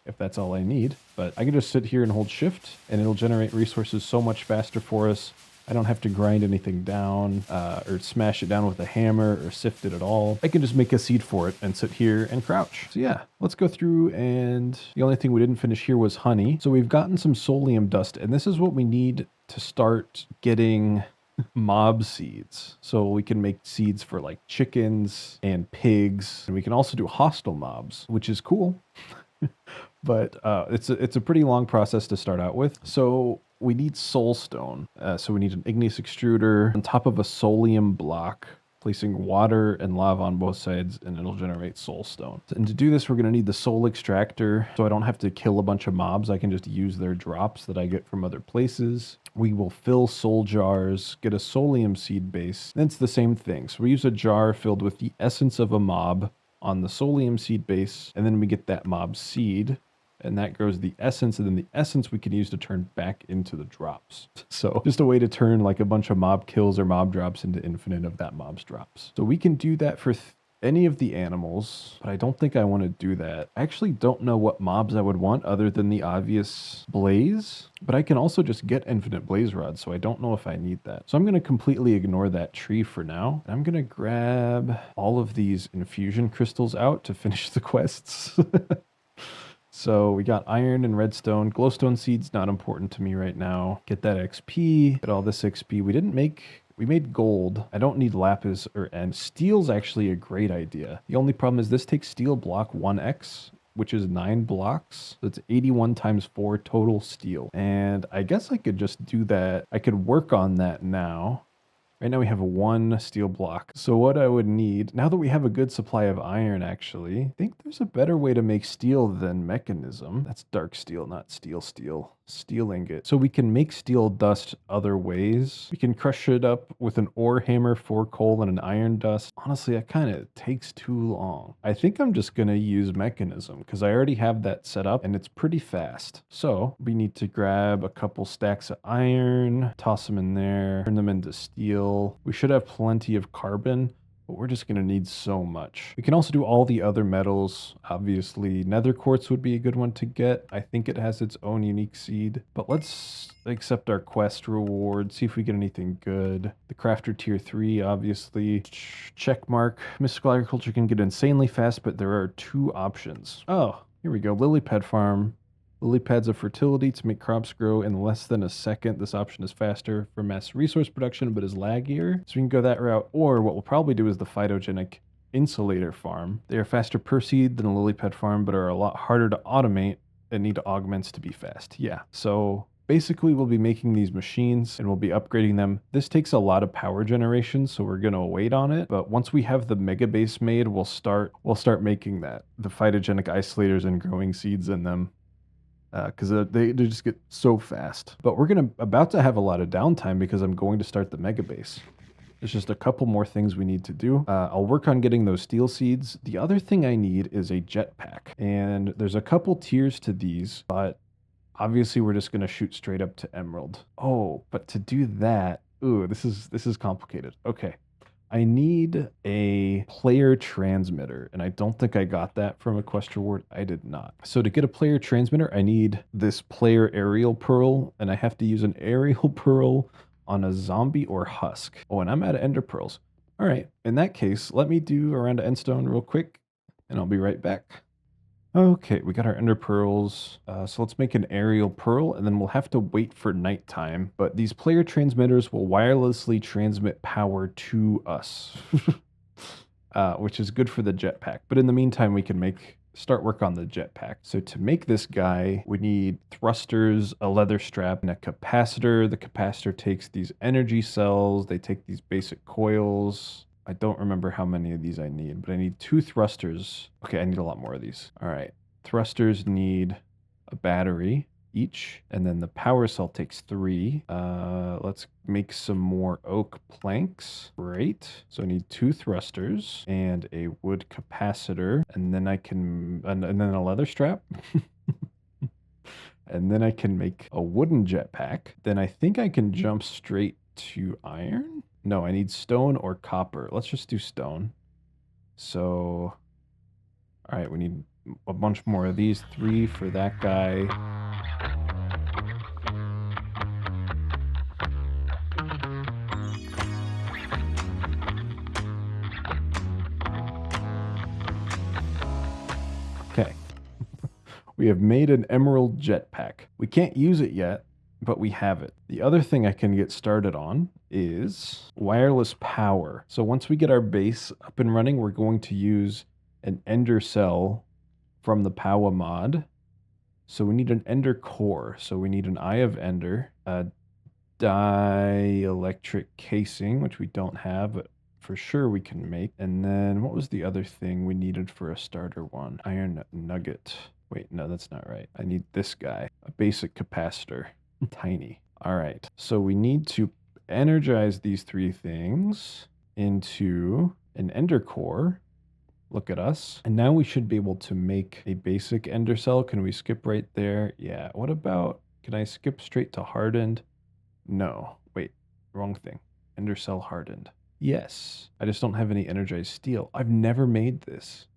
if that's all I need. But I can just sit here and hold shift and it'll generate resources so much faster for us. I don't have to grind anything down or smash it down with a hammer or sift it at all. I can just make a seed for it and sit here and crouch. So yeah, let's go through, and the only thing we didn't finish here was honey. So we've gotten some Solium dust, and this is what we need to start getting mob seeds. So we can make seeds for like chickens and pigs, and we can also do hostile mobs, which is cool. But it's a pretty long process to start out with. So we need soulstone. So we need an igneous extruder on top of a solium block, placing water and lava on both sides, and it'll generate soulstone. And to do this, we're going to need the soul extractor, so I don't have to kill a bunch of mobs. I can just use their drops that I get from other places. We will fill soul jars, get a solium seed base. Then it's the same thing. So we use a jar filled with the essence of a mob on the solium seed base, and then we get that mob seed, and that grows the essence, and then the essence we can use to turn back into the drops. So just a way to turn like a bunch of mob kills or mob drops into infinite of that mob's drops. So we can do that for any of the animals, but I don't think I want to do that. I actually don't know what mobs I would want other than the obvious blaze, but I can also just get infinite blaze rods, so I don't know if I need that. So I'm going to completely ignore that tree for now. I'm going to grab all of these infusion crystals out to finish the quests. So we got iron and redstone. Glowstone seeds, not important to me right now. Get that XP, get all this XP. We made gold. I don't need lapis and steel's actually a great idea. The only problem is this takes steel block 1x, which is 9 blocks. So it's 81 times 4 total steel. And I guess I could just do that. I could work on that now. Right now we have 1 steel block. So what I would need, now that we have a good supply of iron actually, I think there's a better way to make steel than mechanism. That's dark steel, not steel. Steel ingot. So we can make steel dust other ways. We can crush it up with an ore hammer, 4 coal, and an iron dust. Honestly, that kind of takes too long. I think I'm just going to use mechanism because I already have that set up and it's pretty fast. So we need to grab a couple stacks of iron, toss them in there, turn them into steel. We should have plenty of carbon, but we're just going to need so much. We can also do all the other metals. Obviously, nether quartz would be a good one to get. I think it has its own unique seed, but let's accept our quest reward, see if we get anything good. The crafter tier 3, obviously. Check mark. Mystical agriculture can get insanely fast, but there are 2 options. Oh, here we go. Lily pad farm. Lily pads of fertility to make crops grow in less than a second. This option is faster for mass resource production, but is laggier. So we can go that route. Or what we'll probably do is the phytogenic insulator farm. They are faster per seed than a lily pad farm, but are a lot harder to automate and need augments to be fast. Yeah, so basically we'll be making these machines and we'll be upgrading them. This takes a lot of power generation, so we're gonna wait on it. But once we have the mega base made, we'll start making that. The phytogenic isolators and growing seeds in them. Because they just get so fast. But we're about to have a lot of downtime because I'm going to start the mega base. There's just a couple more things we need to do. I'll work on getting those steel seeds. The other thing I need is a jetpack. And there's a couple tiers to these, but obviously we're just going to shoot straight up to emerald. Oh, but to do that, ooh, this is complicated. Okay. I need a player transmitter, and I don't think I got that from a quest reward. I did not. So to get a player transmitter, I need this player aerial pearl, and I have to use an aerial pearl on a zombie or husk. Oh, and I'm out of ender pearls. All right, in that case, let me do a round of endstone real quick, and I'll be right back. Okay, we got our ender pearls. So let's make an aerial pearl, and then we'll have to wait for nighttime. But these player transmitters will wirelessly transmit power to us, which is good for the jetpack. But in the meantime, we can start work on the jetpack. So to make this guy, we need thrusters, a leather strap, and a capacitor. The capacitor takes these energy cells. They take these basic coils. I don't remember how many of these I need, but I need 2 thrusters. Okay, I need a lot more of these. All right. Thrusters need a battery each, and then the power cell takes 3. Let's make some more oak planks. Great. So I need 2 thrusters and a wood capacitor, and then and then a leather strap. And then I can make a wooden jetpack. Then I think I can jump straight to iron. No, I need stone or copper. Let's just do stone. So, all right, we need a bunch more of these. 3 for that guy. We have made an emerald jetpack. We can't use it yet, but we have it. The other thing I can get started on is wireless power. So once we get our base up and running, we're going to use an ender cell from the Power mod. So we need an ender core. So we need an Eye of Ender, a dielectric casing, which we don't have, but for sure we can make. And then what was the other thing we needed for a starter one? Iron nugget. Wait, no, that's not right. I need this guy, a basic capacitor. Tiny. All right. So we need to energize these three things into an ender core. Look at us. And now we should be able to make a basic ender cell. Can we skip right there? Yeah. What about, can I skip straight to hardened? No. Wait, wrong thing. Ender cell hardened. Yes. I just don't have any energized steel. I've never made this.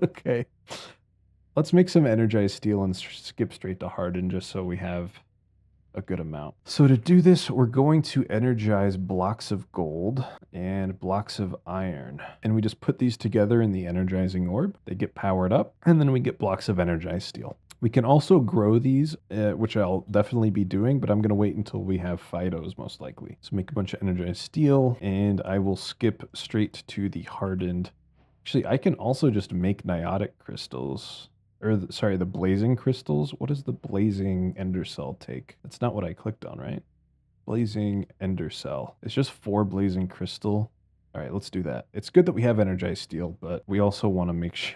Okay. Let's make some energized steel and skip straight to hardened just so we have a good amount. So to do this, we're going to energize blocks of gold and blocks of iron. And we just put these together in the energizing orb. They get powered up, and then we get blocks of energized steel. We can also grow these, which I'll definitely be doing, but I'm going to wait until we have Fidos most likely. So make a bunch of energized steel, and I will skip straight to the hardened. Actually, I can also just make niotic crystals. Or, sorry, the blazing crystals. What does the blazing ender cell take? That's not what I clicked on, right? Blazing ender cell. It's just 4 blazing crystal. All right, let's do that. It's good that we have energized steel, but we also want to make sure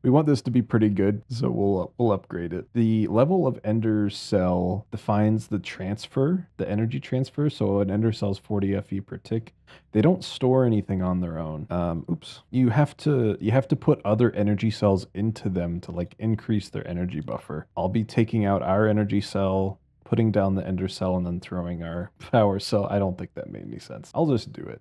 we want this to be pretty good, so we'll upgrade it. The level of ender cell defines the transfer, the energy transfer. So an ender cell is 40 FE per tick. They don't store anything on their own. Oops. You have to put other energy cells into them to like increase their energy buffer. I'll be taking out our energy cell, putting down the ender cell, and then throwing our power cell. I don't think that made any sense. I'll just do it.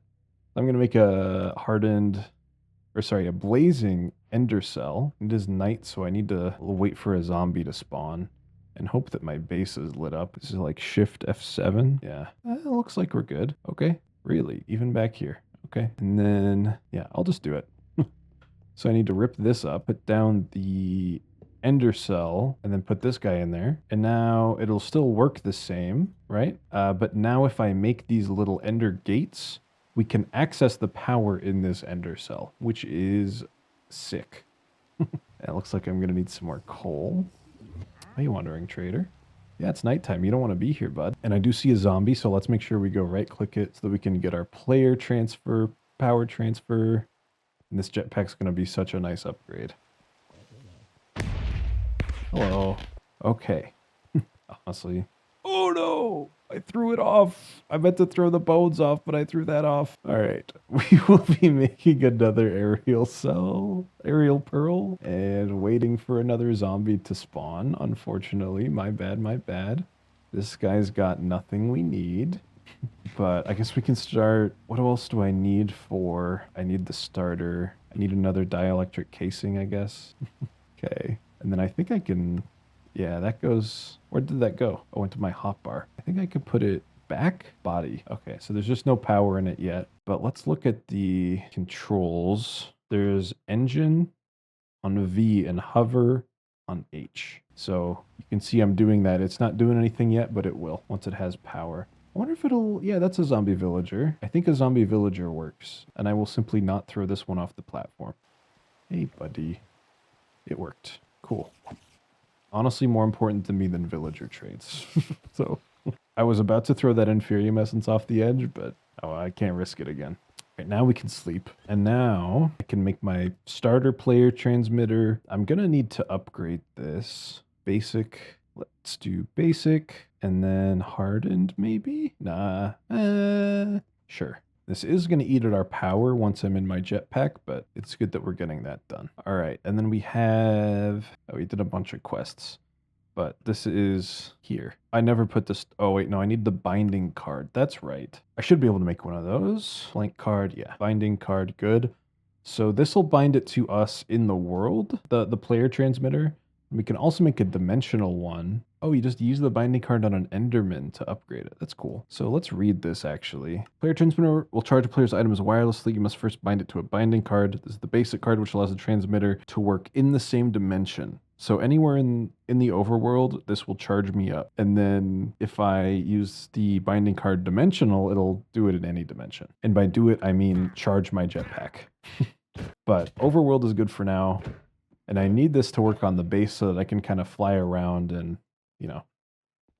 I'm going to make a a blazing ender cell. It is night, so I need to wait for a zombie to spawn and hope that my base is lit up. This is like Shift F7. Yeah, it looks like we're good. Okay, really, even back here. Okay, and then, yeah, I'll just do it. So I need to rip this up, put down the ender cell, and then put this guy in there. And now it'll still work the same, right? But now if I make these little ender gates, we can access the power in this ender cell, which is sick. It looks like I'm going to need some more coal. Are you wandering, trader? Yeah, it's nighttime. You don't want to be here, bud. And I do see a zombie, so let's make sure we go right-click it so that we can get our player transfer, power transfer. And this jetpack's going to be such a nice upgrade. Hello. Okay. Honestly. Oh no! I threw it off. I meant to throw the bones off, but I threw that off. All right. We will be making another aerial cell, aerial pearl, and waiting for another zombie to spawn. Unfortunately, my bad, my bad. This guy's got nothing we need, but I guess we can start. What else do I need for? I need the starter. I need another dielectric casing, I guess. Okay. And then I think I can, yeah, that goes, where did that go? Oh, into my hotbar. I think I could put it back. Body. Okay, so there's just no power in it yet. But let's look at the controls. There's engine on V and hover on H. So you can see I'm doing that. It's not doing anything yet, but it will once it has power. I wonder if it'll, yeah, that's a zombie villager. I think a zombie villager works. And I will simply not throw this one off the platform. Hey, buddy. It worked. Cool. Honestly, more important to me than villager traits. So I was about to throw that Inferium Essence off the edge, but oh, I can't risk it again. Right, now we can sleep. And now I can make my starter player transmitter. I'm going to need to upgrade this. Basic. Let's do basic. And then hardened, maybe? Nah. Sure. This is going to eat at our power once I'm in my jetpack, but it's good that we're getting that done. All right, and then we have, oh, we did a bunch of quests, but this is here. I never put this, oh wait, no, I need the binding card. That's right. I should be able to make one of those. Blank card, yeah. Binding card, good. So this will bind it to us in the world, the player transmitter. We can also make a dimensional one. Oh, you just use the binding card on an Enderman to upgrade it. That's cool. So let's read this actually. Player transmitter will charge a player's items wirelessly. You must first bind it to a binding card. This is the basic card which allows the transmitter to work in the same dimension. So anywhere in the overworld, this will charge me up. And then if I use the binding card dimensional, it'll do it in any dimension. And by do it, I mean charge my jetpack. But overworld is good for now. And I need this to work on the base so that I can kind of fly around and,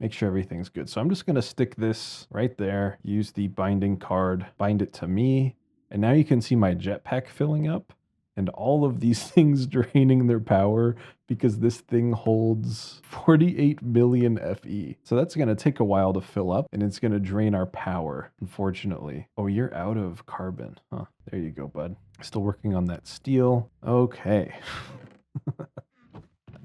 make sure everything's good. So I'm just going to stick this right there, use the binding card, bind it to me. And now you can see my jetpack filling up and all of these things draining their power because this thing holds 48 million FE. So that's going to take a while to fill up and it's going to drain our power, unfortunately. Oh, you're out of carbon. Huh. There you go, bud. Still working on that steel. Okay.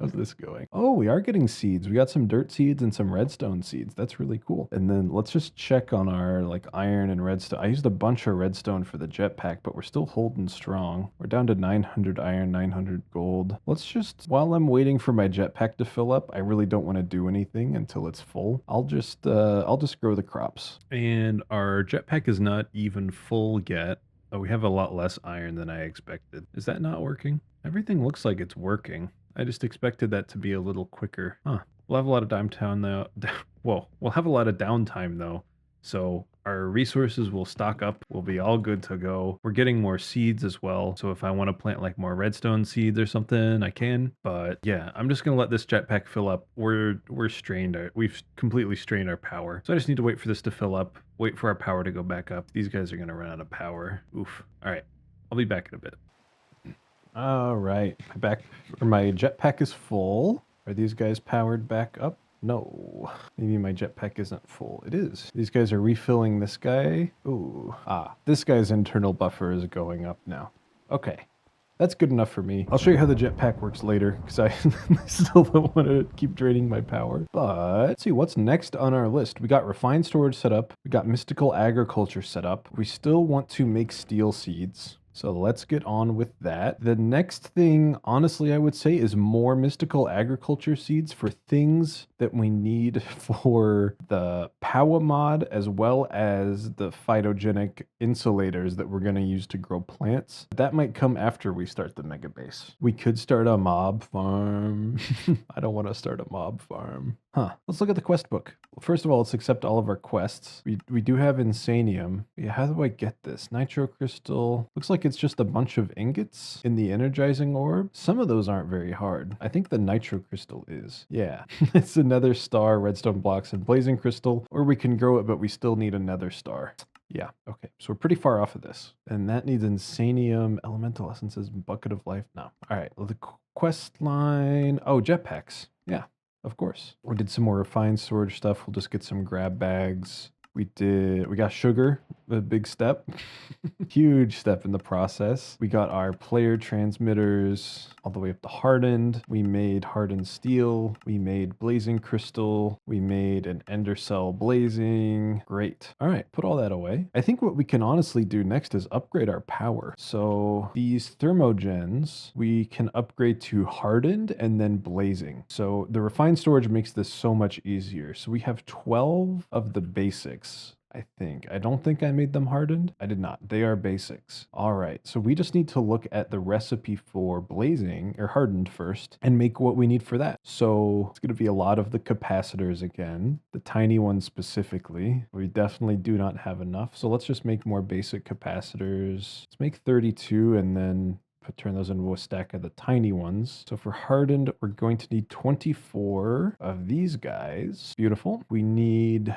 How's this going? Oh, we are getting seeds. We got some dirt seeds and some redstone seeds. That's really cool. And then let's just check on our like iron and redstone. I used a bunch of redstone for the jetpack, but we're still holding strong. We're down to 900 iron, 900 gold. Let's just, while I'm waiting for my jetpack to fill up, I really don't want to do anything until it's full. I'll just grow the crops. And our jetpack is not even full yet. Oh, we have a lot less iron than I expected. Is that not working? Everything looks like it's working. I just expected that to be a little quicker. Huh. We'll have a lot of downtime though. Well, we'll have a lot of downtime though. So our resources will stock up. We'll be all good to go. We're getting more seeds as well. So if I want to plant like more redstone seeds or something, I can. But yeah, I'm just going to let this jetpack fill up. We're strained. We've completely strained our power. So I just need to wait for this to fill up, wait for our power to go back up. These guys are going to run out of power. Oof. All right. I'll be back in a bit. All right, my jetpack is full. Are these guys powered back up? No, maybe my jetpack isn't full. It is. These guys are refilling this guy. Ooh, this guy's internal buffer is going up now. Okay, that's good enough for me. I'll show you how the jetpack works later because I still don't want to keep draining my power. But let's see what's next on our list. We got refined storage set up. We got mystical agriculture set up. We still want to make steel seeds. So let's get on with that. The next thing, honestly, I would say is more mystical agriculture seeds for things that we need for the Power mod as well as the phytogenic insulators that we're going to use to grow plants. That might come after we start the mega base. We could start a mob farm. I don't want to start a mob farm. Let's look at the quest book. Well, first of all, let's accept all of our quests. We do have Insanium. Yeah, how do I get this? Nitro crystal. Looks like it's just a bunch of ingots in the energizing orb. Some of those aren't very hard. I think the nitro crystal is. Yeah, it's another star, redstone blocks, and blazing crystal. Or we can grow it, but we still need another star. Yeah, okay. So we're pretty far off of this. And that needs Insanium, Elemental Essences, Bucket of Life. No. All right, well, the quest line. Oh, jetpacks. Yeah. Of course. We did some more refined storage stuff. We'll just get some grab bags. We got sugar, a big step, huge step in the process. We got our player transmitters all the way up to hardened. We made hardened steel. We made blazing crystal. We made an ender cell blazing. Great. All right, put all that away. I think what we can honestly do next is upgrade our power. So these thermogens, we can upgrade to hardened and then blazing. So the refined storage makes this so much easier. So we have 12 of the basics. I think. I don't think I made them hardened. I did not. They are basics. All right. So we just need to look at the recipe for blazing or hardened first and make what we need for that. So it's going to be a lot of the capacitors again, the tiny ones specifically. We definitely do not have enough. So let's just make more basic capacitors. Let's make 32 and then turn those into a stack of the tiny ones. So for hardened, we're going to need 24 of these guys. Beautiful. We need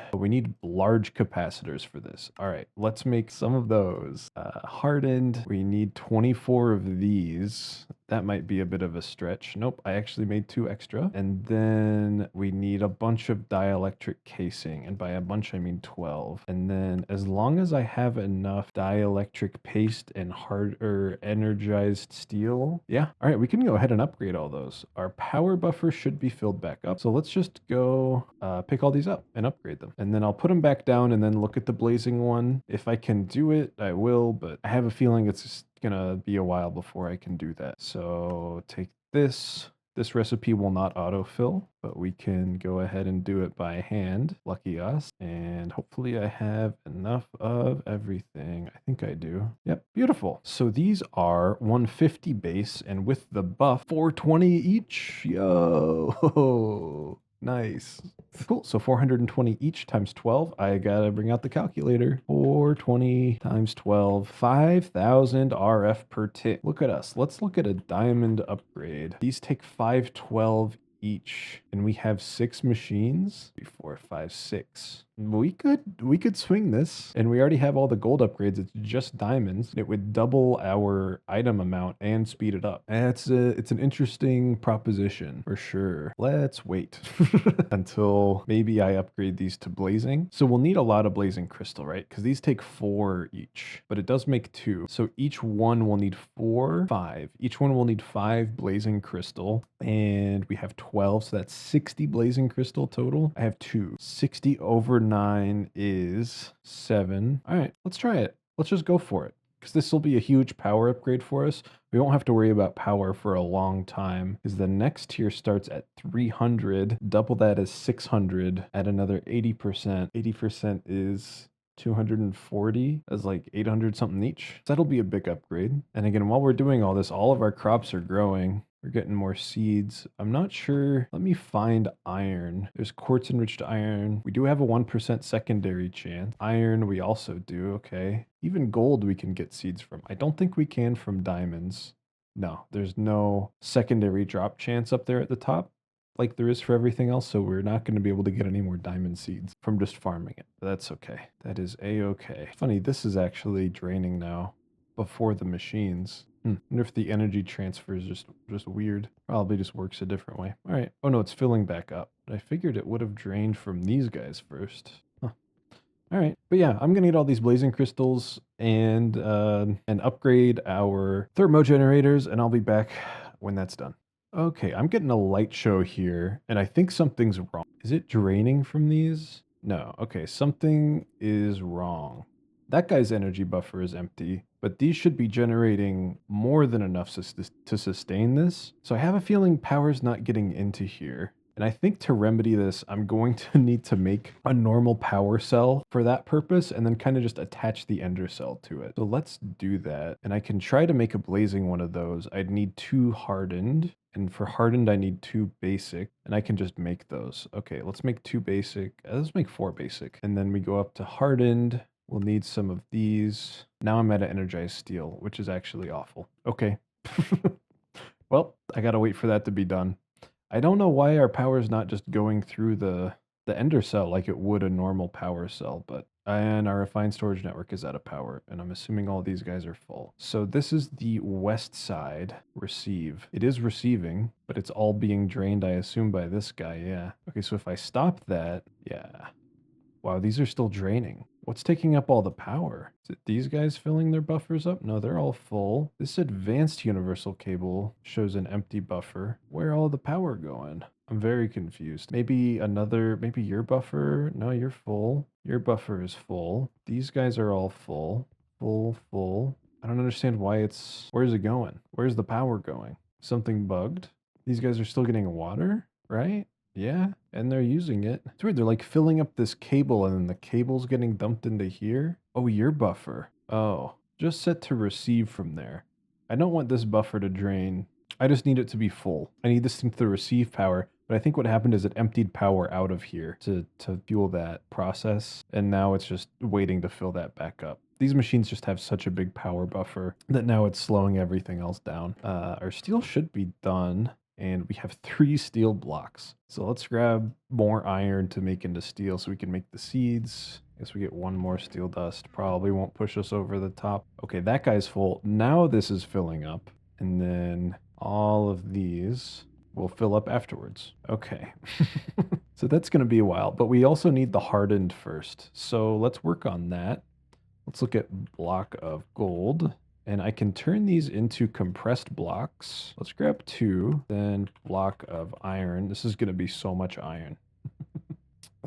large capacitors for this. All right, let's make some of those. Hardened, we need 24 of these. That might be a bit of a stretch. Nope, I actually made 2 extra. And then we need a bunch of dielectric casing. And by a bunch, I mean 12. And then as long as I have enough dielectric paste and energized steel. Yeah, all right, we can go ahead and upgrade all those. Our power buffer should be filled back up. So let's just go pick all these up and upgrade them. And then I'll put them back down and then look at the blazing one. If I can do it, I will, but I have a feeling it's just gonna be a while before I can do that. So take this, This recipe will not autofill, but we can go ahead and do it by hand. Lucky us. And hopefully I have enough of everything. I think I do. Yep, beautiful. So these are 150 base, and with the buff, 420 each. Yo, nice. Cool. So 420 each times 12. I gotta bring out the calculator. 420 times 12, 5,000 RF per tick. Look at us. Let's look at a diamond upgrade. These take 512 each, and we have 6 machines. 3, 4, 5, 6. We could swing this, and we already have all the gold upgrades. It's just diamonds. It would double our item amount and speed it up. And it's an interesting proposition for sure. Let's wait until maybe I upgrade these to blazing. So we'll need a lot of blazing crystal, right? Because these take 4 each, but it does make 2. So each one will need 4, 5. Each one will need 5 blazing crystal, and we have 12, so that's 60 blazing crystal total. I have 2. 60 over 9 is 7. All right, let's try it. Let's just go for it, because this will be a huge power upgrade for us. We won't have to worry about power for a long time, because the next tier starts at 300. Double that is 600 at another 80%. 80% is 240. That's like 800 something each. So that'll be a big upgrade. And again, while we're doing all this, all of our crops are growing. We're getting more seeds. I'm not sure. Let me find iron. There's quartz enriched iron. We do have a 1% secondary chance. Iron we also do. Okay. Even gold we can get seeds from. I don't think we can from diamonds. No, there's no secondary drop chance up there at the top like there is for everything else, so we're not going to be able to get any more diamond seeds from just farming it. But that's okay. That is a-okay. Funny, this is actually draining now before the machines. I wonder if the energy transfer is just weird. Probably just works a different way. All right. Oh no, it's filling back up. But I figured it would have drained from these guys first. Huh. All right. But yeah, I'm gonna get all these blazing crystals and upgrade our thermo generators, and I'll be back when that's done. Okay, I'm getting a light show here, and I think something's wrong. Is it draining from these? No. Okay, something is wrong. That guy's energy buffer is empty, but these should be generating more than enough to sustain this. So I have a feeling power's not getting into here. And I think to remedy this, I'm going to need to make a normal power cell for that purpose and then kind of just attach the ender cell to it. So let's do that. And I can try to make a blazing one of those. I'd need 2 hardened. And for hardened, I need 2 basic, and I can just make those. Okay, let's make 2 basic. Let's make 4 basic. And then we go up to hardened. We'll need some of these. Now I'm at an energized steel, which is actually awful. Okay. Well, I gotta wait for that to be done. I don't know why our power is not just going through the ender cell like it would a normal power cell, but and our refined storage network is out of power, and I'm assuming all these guys are full. So this is the west side receive. It is receiving, but it's all being drained, I assume, by this guy. Yeah. Okay, so if I stop that, yeah. Wow, these are still draining. What's taking up all the power? Is it these guys filling their buffers up? No, they're all full. This advanced universal cable shows an empty buffer. Where all the power going? I'm very confused. Maybe your buffer? No, you're full. Your buffer is full. These guys are all full. Full. I don't understand why where's it going? Where's the power going? Something bugged? These guys are still getting water, right? Yeah, and they're using it. It's weird, they're like filling up this cable and then the cable's getting dumped into here. Oh, your buffer. Oh, just set to receive from there. I don't want this buffer to drain. I just need it to be full. I need this thing to receive power, but I think what happened is it emptied power out of here to fuel that process, and now it's just waiting to fill that back up. These machines just have such a big power buffer that now it's slowing everything else down. Our steel should be done. And we have 3 steel blocks. So let's grab more iron to make into steel so we can make the seeds. I guess we get 1 more steel dust. Probably won't push us over the top. Okay, that guy's full. Now this is filling up. And then all of these will fill up afterwards. Okay. So that's going to be a while. But we also need the hardened first. So let's work on that. Let's look at block of gold. And I can turn these into compressed blocks. Let's grab 2, then block of iron. This is going to be so much iron.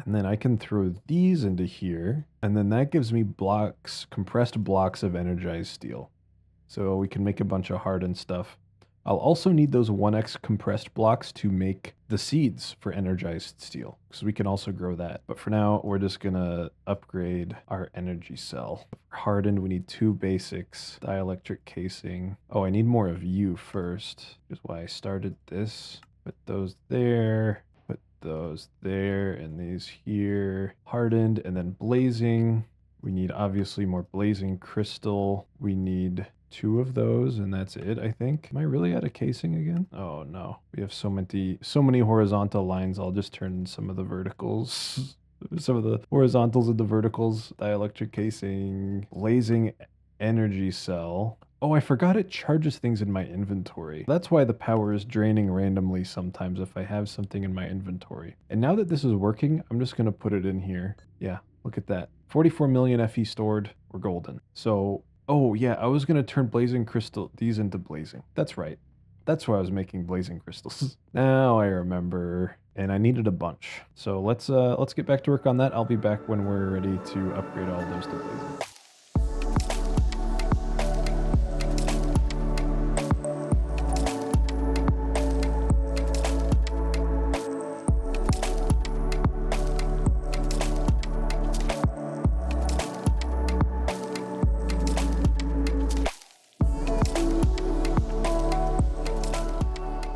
And then I can throw these into here. And then that gives me compressed blocks of energized steel. So we can make a bunch of hardened stuff. I'll also need those 1x compressed blocks to make the seeds for energized steel, because we can also grow that. But for now, we're just gonna upgrade our energy cell. For hardened, we need 2 basics, dielectric casing. Oh, I need more of you first, which is why I started this. Put those there, put those there, and these here. Hardened, and then blazing. We need obviously more blazing crystal. We need 2 of those, and that's it, I think. Am I really out of casing again? Oh no, we have so many horizontal lines. I'll just turn some of the verticals, some of the horizontals into verticals. Dielectric casing, blazing energy cell. Oh, I forgot it charges things in my inventory. That's why the power is draining randomly sometimes if I have something in my inventory. And now that this is working, I'm just gonna put it in here. Yeah, look at that. 44 million FE stored. We're golden. So, oh yeah, I was gonna turn blazing crystal, these into blazing. That's right. That's why I was making blazing crystals. Now I remember. And I needed a bunch. So let's get back to work on that. I'll be back when we're ready to upgrade all those to blazing.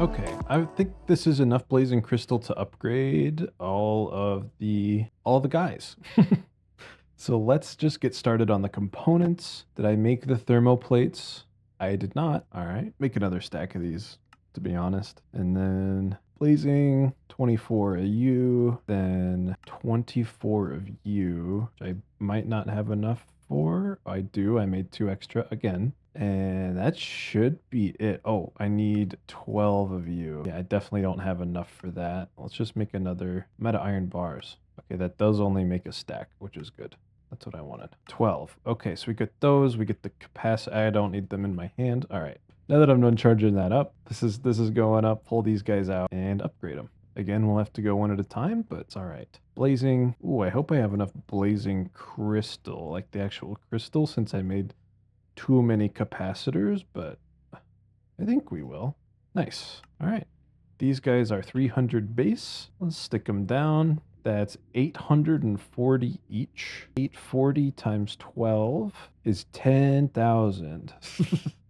Okay, I think this is enough blazing crystal to upgrade all the guys. So let's just get started on the components. Did I make the thermoplates? I did not. All right, make another stack of these, to be honest. And then blazing, 24 of you, then 24 of you, which I might not have enough for. I do, I made 2 extra again. And that should be it. Oh, I need 12 of you. Yeah, I definitely don't have enough for that. Let's just make another meta iron bars. Okay, that does only make a stack, which is good. That's what I wanted. 12. Okay, so we get those. We get the capacity. I don't need them in my hand. All right. Now that I'm done charging that up, this is going up. Pull these guys out and upgrade them. Again, we'll have to go one at a time, but it's all right. Blazing. Ooh, I hope I have enough blazing crystal, like the actual crystal, since I made too many capacitors, but I think we will. Nice. All right. These guys are 300 base. Let's stick them down. That's 840 each. 840 times 12 is 10,000.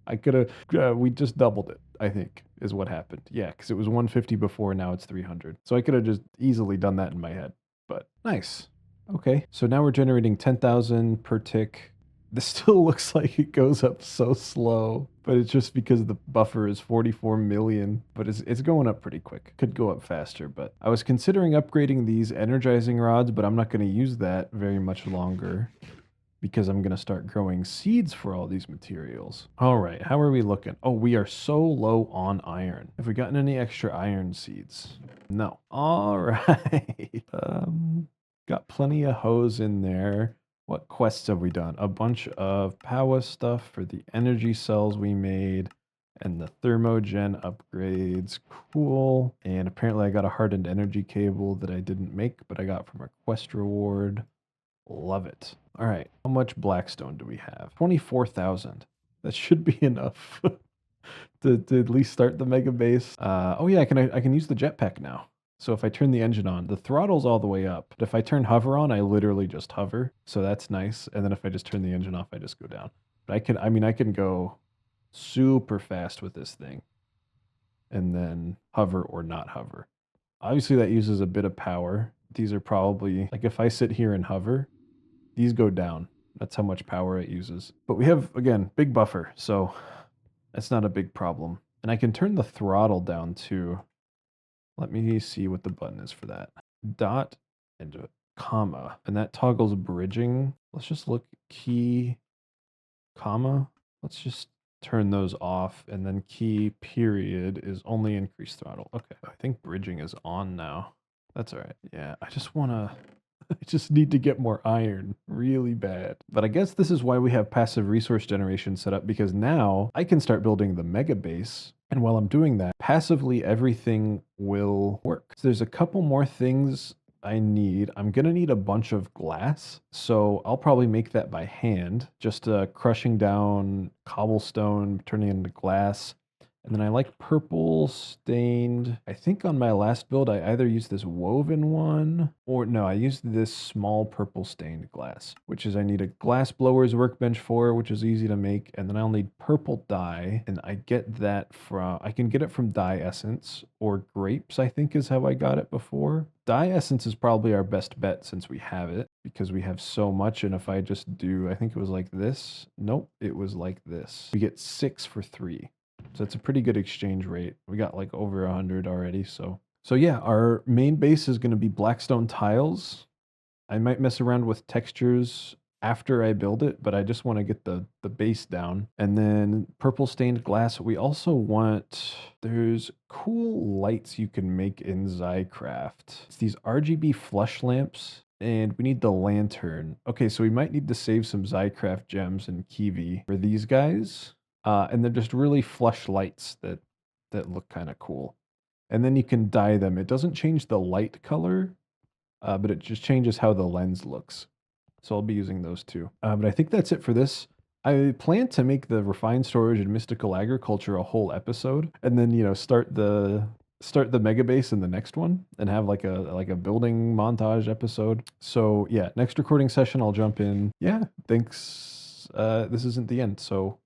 I could have, we just doubled it, I think, is what happened. Yeah, because it was 150 before, now it's 300. So I could have just easily done that in my head, but nice. Okay, so now we're generating 10,000 per tick. This still looks like it goes up so slow, but it's just because the buffer is 44 million, but it's going up pretty quick. Could go up faster, but I was considering upgrading these energizing rods, but I'm not going to use that very much longer because I'm going to start growing seeds for all these materials. All right, how are we looking? Oh, we are so low on iron. Have we gotten any extra iron seeds? No. All right. Got plenty of hose in there. What quests have we done? A bunch of power stuff for the energy cells we made and the thermogen upgrades. Cool. And apparently I got a hardened energy cable that I didn't make, but I got from a quest reward. Love it. All right. How much blackstone do we have? 24,000. That should be enough to at least start the mega base. Oh yeah, I can use the jetpack now. So if I turn the engine on, the throttle's all the way up. But if I turn hover on, I literally just hover. So that's nice. And then if I just turn the engine off, I just go down. But I can go super fast with this thing. And then hover or not hover. Obviously that uses a bit of power. These are probably, like if I sit here and hover, these go down. That's how much power it uses. But we have, again, big buffer. So that's not a big problem. And I can turn the throttle down too. Let me see what the button is for that. Dot and comma. And that toggles bridging. Let's just look key, comma. Let's just turn those off. And then key period is only increase throttle. Okay, I think bridging is on now. That's all right. Yeah, I just need to get more iron really bad. But I guess this is why we have passive resource generation set up, because now I can start building the mega base. And while I'm doing that, passively everything will work. So there's a couple more things I need. I'm gonna need a bunch of glass. So I'll probably make that by hand, just crushing down cobblestone, turning it into glass. And then I like purple stained. I think on my last build, I either used this woven one or no, I used this small purple stained glass, which is I need a glass blower's workbench for, which is easy to make. And then I'll need purple dye, and I get that from, I can get it from dye essence or grapes, I think is how I got it before. Dye essence is probably our best bet since we have it because we have so much. And if I just do, I think it was like this. Nope, it was like this. We get 6 for 3. So it's a pretty good exchange rate. We got like over 100 already. So yeah, our main base is going to be Blackstone tiles. I might mess around with textures after I build it, but I just want to get the base down. And then purple stained glass. We also want, there's cool lights you can make in Zycraft. It's these RGB flush lamps. And we need the lantern. Okay, so we might need to save some Zycraft gems and Kiwi for these guys. And they're just really flush lights that look kind of cool. And then you can dye them. It doesn't change the light color, but it just changes how the lens looks. So I'll be using those two. But I think that's it for this. I plan to make the refined storage and mystical agriculture a whole episode, and then start the mega base in the next one, and have like a building montage episode. So yeah, next recording session I'll jump in. Yeah, thanks. This isn't the end, so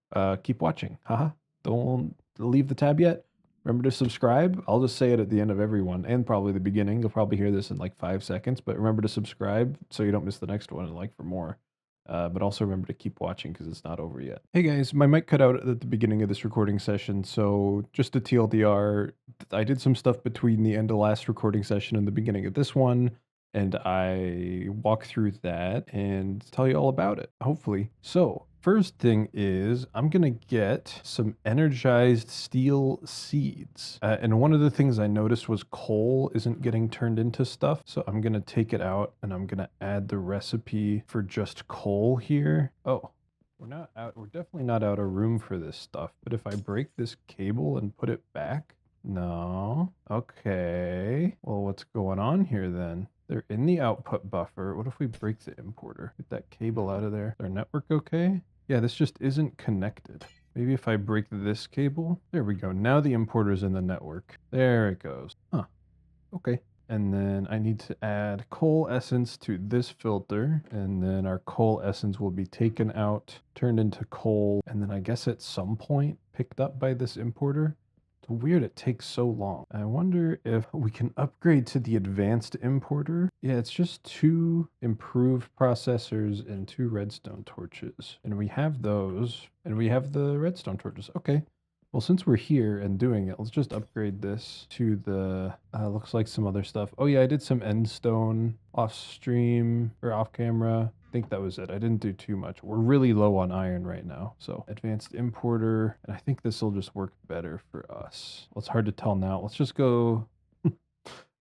keep watching. Haha. Don't leave the tab yet. Remember to subscribe. I'll just say it at the end of every one and probably the beginning. You'll probably hear this in like 5 seconds, but remember to subscribe so you don't miss the next one and like for more. But also remember to keep watching because it's not over yet. Hey guys, my mic cut out at the beginning of this recording session, so just a TLDR, I did some stuff between the end of last recording session and the beginning of this one, and I walk through that and tell you all about it, hopefully. So, first thing is I'm gonna get some energized steel seeds. And one of the things I noticed was coal isn't getting turned into stuff. So I'm gonna take it out and I'm gonna add the recipe for just coal here. Oh, we're definitely not out of room for this stuff. But if I break this cable and put it back, no. Okay. Well, what's going on here then? They're in the output buffer. What if we break the importer? Get that cable out of there. Is our network okay? Yeah, this just isn't connected. Maybe if I break this cable. There we go. Now the importer's in the network. There it goes. Huh. Okay. And then I need to add coal essence to this filter. And then our coal essence will be taken out, turned into coal. And then I guess at some point picked up by this importer. Weird it takes so long. I wonder if we can upgrade to the advanced importer. Yeah, it's just 2 improved processors and 2 redstone torches. And we have those, and we have the redstone torches. Okay. Well, since we're here and doing it, let's just upgrade this to the, looks like some other stuff. Oh yeah, I did some endstone off stream or off camera. I think that was it. I didn't do too much. We're really low on iron right now. So advanced importer, and I think this will just work better for us. Well, it's hard to tell now. Let's just go,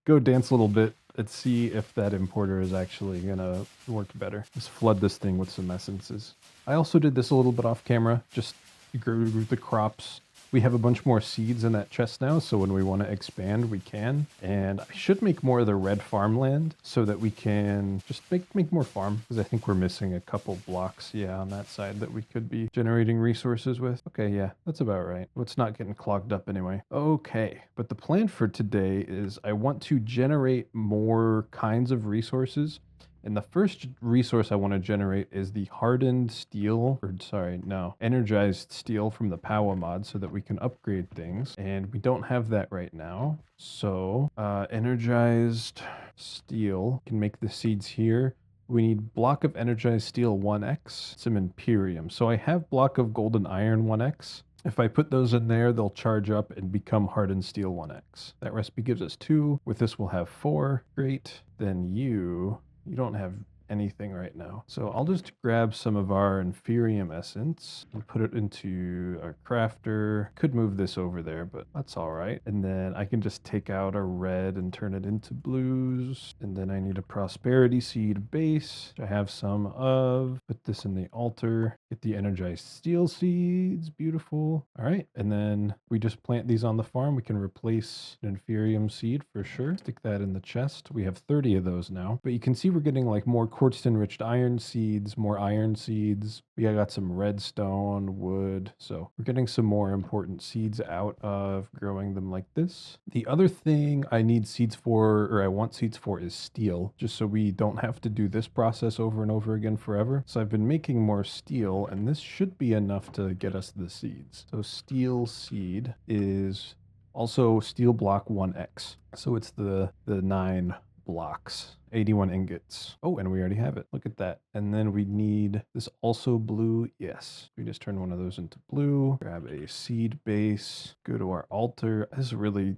go dance a little bit and see if that importer is actually gonna work better. Let's flood this thing with some essences. I also did this a little bit off camera, just grew the crops. We have a bunch more seeds in that chest now, so when we want to expand, we can. And I should make more of the red farmland so that we can just make more farm, because I think we're missing a couple blocks, yeah, on that side that we could be generating resources with. Okay, yeah, that's about right. It's not getting clogged up anyway. Okay, but the plan for today is I want to generate more kinds of resources. And the first resource I want to generate is the hardened steel, or sorry, no, energized steel from the Power mod so that we can upgrade things. And we don't have that right now. So energized steel, can make the seeds here. We need block of energized steel 1x, some Imperium. So I have block of golden iron 1x. If I put those in there, they'll charge up and become hardened steel 1x. That recipe gives us 2. With this, we'll have 4. Great. Then you don't have anything right now. So I'll just grab some of our Inferium essence and put it into our crafter. Could move this over there, but that's all right. And then I can just take out a red and turn it into blues. And then I need a prosperity seed base, which I have some of. Put this in the altar. Get the energized steel seeds. Beautiful. All right. And then we just plant these on the farm. We can replace an Inferium seed for sure. Stick that in the chest. We have 30 of those now. But you can see we're getting like more quartz enriched iron seeds, more iron seeds. We got some redstone, wood. So we're getting some more important seeds out of growing them like this. The other thing I need seeds for, or I want seeds for, is steel, just so we don't have to do this process over and over again forever. So I've been making more steel, and this should be enough to get us the seeds. So steel seed is also steel block 1x. So it's the 9 blocks, 81 ingots. Oh, and we already have it. Look at that. And then we need this also blue. Yes. We just turn one of those into blue. Grab a seed base. Go to our altar. This really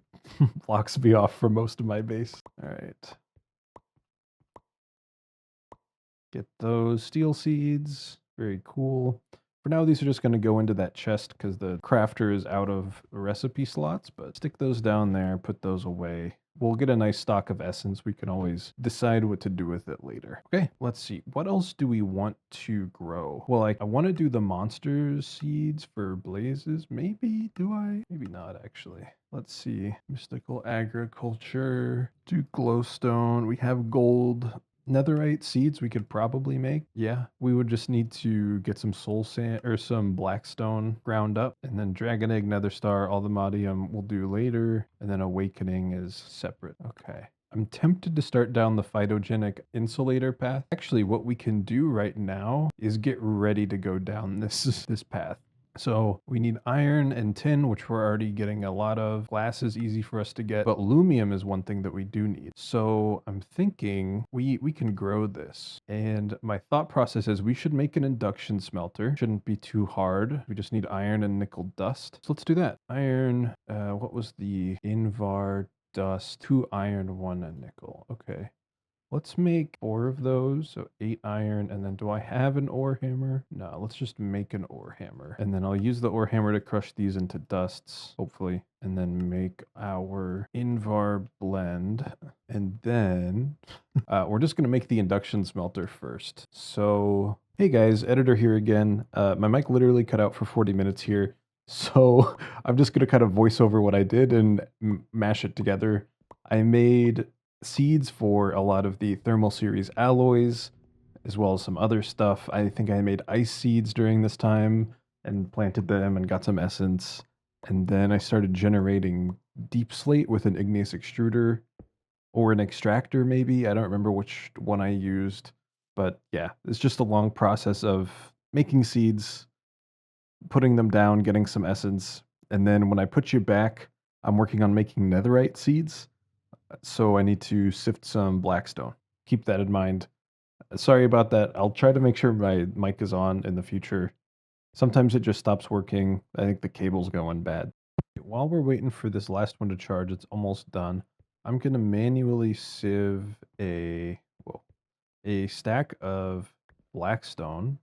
blocks me off for most of my base. All right. Get those steel seeds. Very cool. For now, these are just going to go into that chest because the crafter is out of recipe slots, but stick those down there, put those away. We'll get a nice stock of essence. We can always decide what to do with it later. Okay, let's see. What else do we want to grow? Well, I want to do the monster seeds for blazes. Maybe, do I? Maybe not, actually. Let's see. Mystical agriculture. Do glowstone. We have gold. Netherite seeds we could probably make. Yeah, we would just need to get some soul sand or some blackstone ground up, and then dragon egg, nether star, allthemodium we'll do later, and then awakening is separate. Okay. I'm tempted to start down the phytogenic insulator path. Actually, what we can do right now is get ready to go down this path. So we need iron and tin, which we're already getting a lot of. Glass is easy for us to get, but lumium is one thing that we do need. So I'm thinking we can grow this. And my thought process is we should make an induction smelter. Shouldn't be too hard. We just need iron and nickel dust. So let's do that. Iron, what was the Invar dust? 2 iron, 1 nickel. Okay. Let's make 4 of those, so 8 iron, and then do I have an ore hammer? No, let's just make an ore hammer. And then I'll use the ore hammer to crush these into dusts, hopefully, and then make our Invar blend. And then we're just going to make the induction smelter first. So, hey guys, editor here again. My mic literally cut out for 40 minutes here. So I'm just going to kind of voice over what I did and mash it together. I made seeds for a lot of the thermal series alloys, as well as some other stuff. I think I made ice seeds during this time and planted them and got some essence. And then I started generating deep slate with an igneous extruder or an extractor maybe. I don't remember which one I used, but yeah, it's just a long process of making seeds, putting them down, getting some essence. And then when I put you back, I'm working on making netherite seeds. So I need to sift some blackstone. Keep that in mind. Sorry about that. I'll try to make sure my mic is on in the future. Sometimes it just stops working. I think the cable's going bad. While we're waiting for this last one to charge, it's almost done. I'm going to manually sieve a stack of blackstone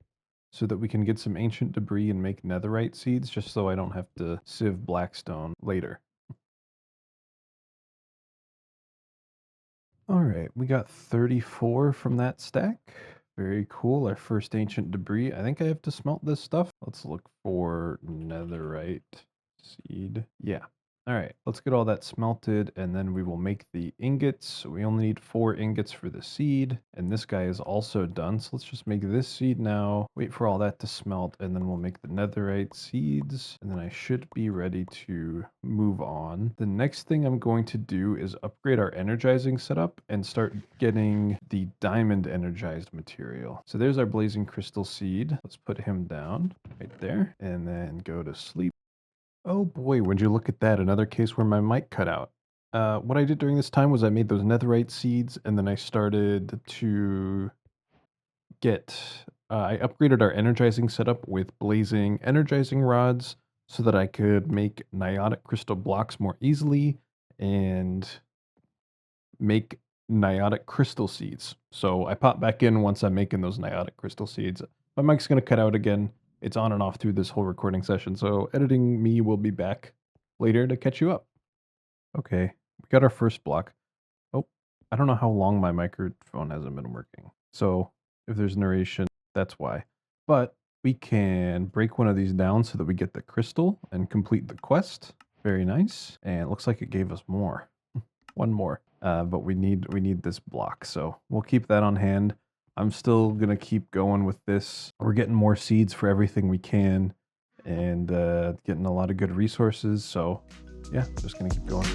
so that we can get some ancient debris and make netherite seeds, just so I don't have to sieve blackstone later. All right, we got 34 from that stack. Very cool. Our first ancient debris. I think I have to smelt this stuff. Let's look for netherite seed. Yeah. All right, let's get all that smelted, and then we will make the ingots. So we only need 4 ingots for the seed, and this guy is also done. So let's just make this seed now, wait for all that to smelt, and then we'll make the netherite seeds, and then I should be ready to move on. The next thing I'm going to do is upgrade our energizing setup and start getting the diamond energized material. So there's our blazing crystal seed. Let's put him down right there, and then go to sleep. Oh boy, would you look at that, another case where my mic cut out. What I did during this time was I made those netherite seeds, and then I started to get, I upgraded our energizing setup with blazing energizing rods so that I could make niotic crystal blocks more easily and make niotic crystal seeds. So I pop back in once I'm making those niotic crystal seeds. My mic's going to cut out again. It's on and off through this whole recording session, so editing me will be back later to catch you up. Okay, we got our first block. Oh, I don't know how long my microphone hasn't been working. So if there's narration, that's why. But we can break one of these down so that we get the crystal and complete the quest. Very nice. And it looks like it gave us more. One more. But we need this block, so we'll keep that on hand. I'm still going to keep going with this. We're getting more seeds for everything we can and getting a lot of good resources. So yeah, just going to keep going.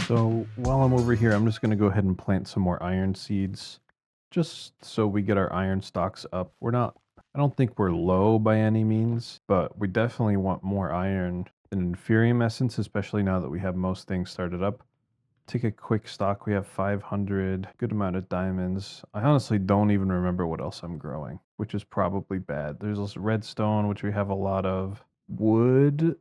So while I'm over here, I'm just going to go ahead and plant some more iron seeds just so we get our iron stocks up. I don't think we're low by any means, but we definitely want more iron and inferium essence, especially now that we have most things started up. Take a quick stock. We have 500, good amount of diamonds. I honestly don't even remember what else I'm growing, which is probably bad. There's also redstone, which we have a lot of. Wood,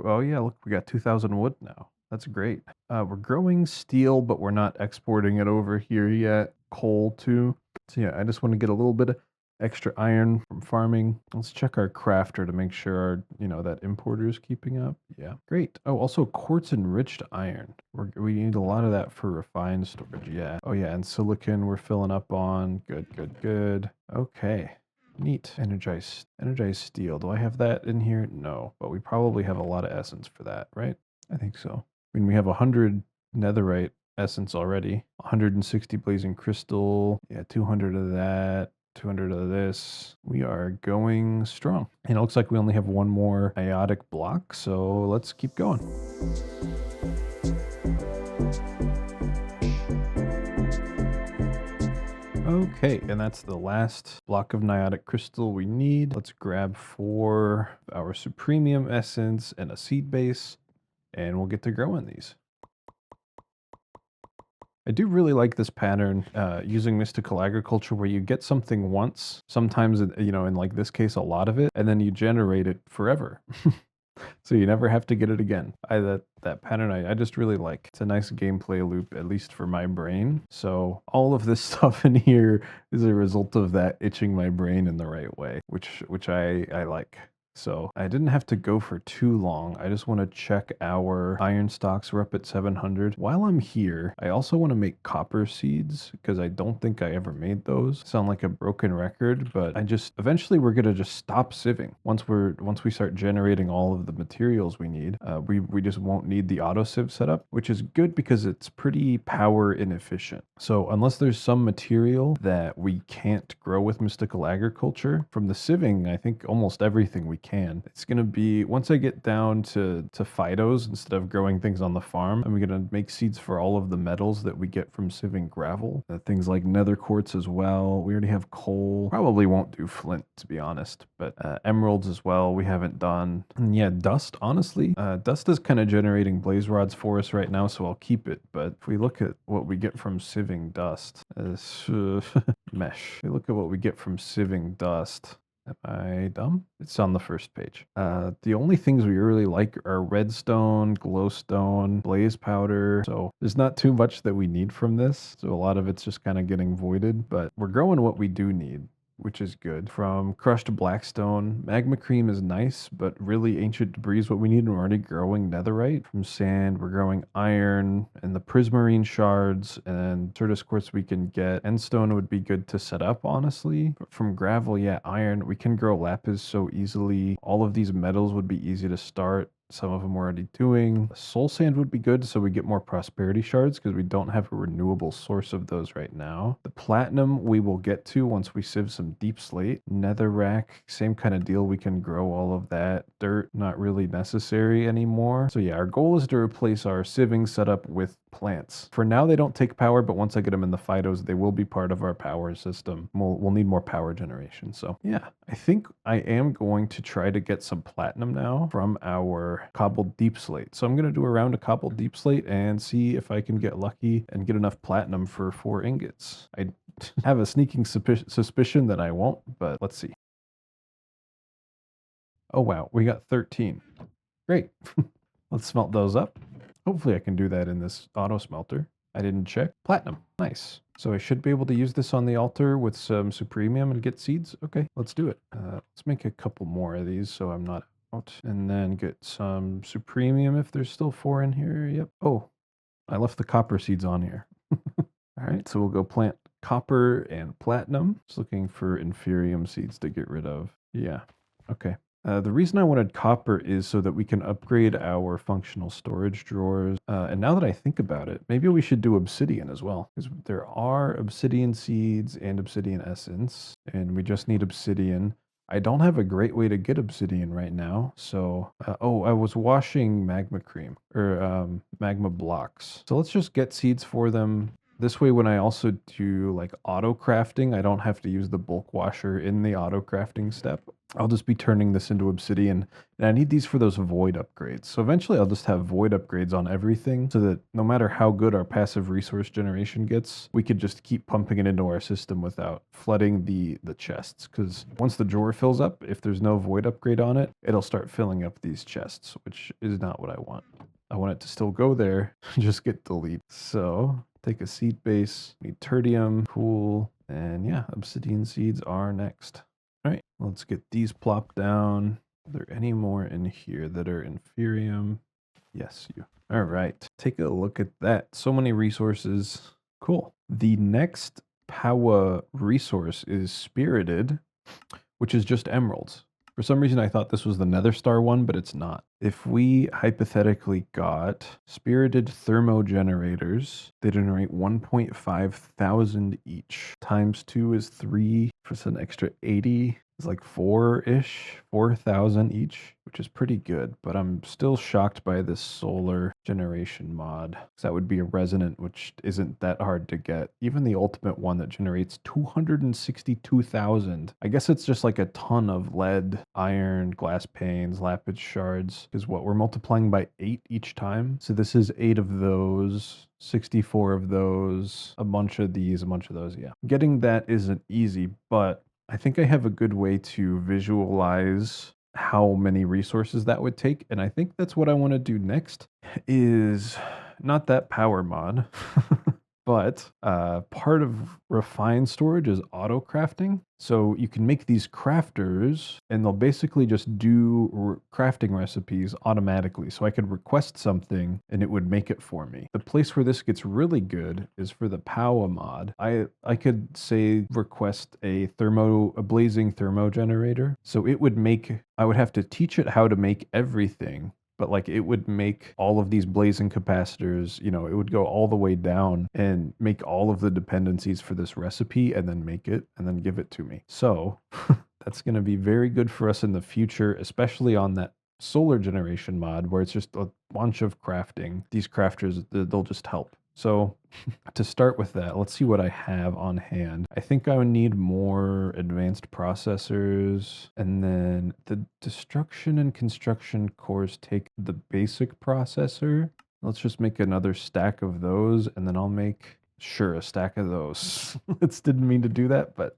oh yeah, look, we got 2,000 wood now. That's great. We're growing steel, but we're not exporting it over here yet. Coal too. So yeah, I just want to get a little bit of extra iron from farming. Let's check our crafter to make sure our, that importer is keeping up. Yeah, great. Oh, also quartz enriched iron. We need a lot of that for refined storage. Yeah. Oh yeah, and silicon we're filling up on. Good, good, good. Okay. Neat. Energized steel. Do I have that in here? No, but we probably have a lot of essence for that, right? I think so. I mean, we have 100 netherite essence already, 160 blazing crystal. Yeah, 200 of that. 200 of this. We are going strong. And it looks like we only have one more biotic block, so let's keep going. Okay, and that's the last block of niotic crystal we need. Let's grab 4 of our supremium essence and a seed base, and we'll get to growing these. I do really like this pattern using mystical agriculture where you get something once, sometimes, in like this case, a lot of it, and then you generate it forever. So you never have to get it again. That pattern I just really like. It's a nice gameplay loop, at least for my brain. So all of this stuff in here is a result of that itching my brain in the right way, which I like. So I didn't have to go for too long. I just want to check our iron stocks. We're up at 700. While I'm here, I also want to make copper seeds because I don't think I ever made those. Sound like a broken record, but eventually we're going to just stop sieving. Once we start generating all of the materials we need, we just won't need the auto sieve setup, which is good because it's pretty power inefficient. So unless there's some material that we can't grow with mystical agriculture, from the sieving, I think almost everything we can. It's going to be, once I get down to phytos instead of growing things on the farm, I'm going to make seeds for all of the metals that we get from sieving gravel. Things like nether quartz as well. We already have coal. Probably won't do flint, to be honest, but emeralds as well we haven't done. And yeah, dust, honestly. Dust is kind of generating blaze rods for us right now, so I'll keep it. But if we look at what we get from sieving dust, mesh. If we look at what we get from sieving dust, am I dumb? It's on the first page. The only things we really like are redstone, glowstone, blaze powder. So there's not too much that we need from this. So a lot of it's just kind of getting voided, but we're growing what we do need, which is good. From crushed blackstone, magma cream is nice, but really ancient debris is what we need, and we're already growing netherite. From sand, we're growing iron and the prismarine shards, and Certus quartz we can get. Endstone would be good to set up, honestly. But from gravel, yeah, iron, we can grow lapis so easily. All of these metals would be easy to start. Some of them we're already doing. Soul sand would be good so we get more prosperity shards because we don't have a renewable source of those right now. The platinum we will get to once we sieve some deep slate. Netherrack, same kind of deal. We can grow all of that. Dirt, not really necessary anymore. So yeah, our goal is to replace our sieving setup with plants. For now, they don't take power, but once I get them in the phytos, they will be part of our power system. We'll need more power generation. So yeah, I think I am going to try to get some platinum now from our cobbled deep slate. So I'm going to do a round of cobbled deep slate and see if I can get lucky and get enough platinum for 4 ingots. I have a sneaking suspicion that I won't, but let's see. Oh wow, we got 13. Great. Let's smelt those up. Hopefully I can do that in this auto smelter. I didn't check. Platinum. Nice. So I should be able to use this on the altar with some supremium and get seeds. Okay, let's do it. Let's make a couple more of these so I'm not out. And then get some supremium if there's still 4 in here. Yep. Oh, I left the copper seeds on here. All right, so we'll go plant copper and platinum. Just looking for inferium seeds to get rid of. Yeah. Okay. The reason I wanted copper is so that we can upgrade our functional storage drawers. And now that I think about it, maybe we should do obsidian as well, because there are obsidian seeds and obsidian essence, and we just need obsidian. I don't have a great way to get obsidian right now, so oh, I was washing magma cream or magma blocks. So let's just get seeds for them. This way, when I also do like auto crafting, I don't have to use the bulk washer in the auto crafting step. I'll just be turning this into obsidian, and I need these for those void upgrades. So eventually I'll just have void upgrades on everything so that no matter how good our passive resource generation gets, we could just keep pumping it into our system without flooding the chests. Because once the drawer fills up, if there's no void upgrade on it, it'll start filling up these chests, which is not what I want. I want it to still go there, just get delete. So take a seed base, need tertium, cool, and yeah, obsidian seeds are next. All right, let's get these plopped down. Are there any more in here that are inferium? Yes, you. All right, take a look at that. So many resources. Cool. The next power resource is spirited, which is just emeralds. For some reason, I thought this was the Nether Star one, but it's not. If we hypothetically got spirited thermogenerators, they generate 1.5 thousand each. Times 2 is 3, for an extra 80. It's like 4-ish, 4,000 each, which is pretty good. But I'm still shocked by this solar generation mod, because that would be a resonant, which isn't that hard to get. Even the ultimate one that generates 262,000. I guess it's just like a ton of lead, iron, glass panes, lapis shards, is what we're multiplying by 8 each time. So this is 8 of those, 64 of those, a bunch of these, a bunch of those. Yeah, getting that isn't easy, but I think I have a good way to visualize how many resources that would take. And I think that's what I want to do next, is not that power mod, but part of refined storage is auto crafting. So you can make these crafters and they'll basically just do crafting recipes automatically. So I could request something and it would make it for me. The place where this gets really good is for the power mod. I could say request a blazing thermo generator. So it would make, I would have to teach it how to make everything. But like it would make all of these blazing capacitors, you know, it would go all the way down and make all of the dependencies for this recipe and then make it and then give it to me. So that's going to be very good for us in the future, especially on that solar generation mod where it's just a bunch of crafting. These crafters, they'll just help. So to start with that, let's see what I have on hand. I think I would need more advanced processors, and then the destruction and construction cores take the basic processor. Let's just make another stack of those, and then I'll make, sure, a stack of those. It didn't mean to do that, but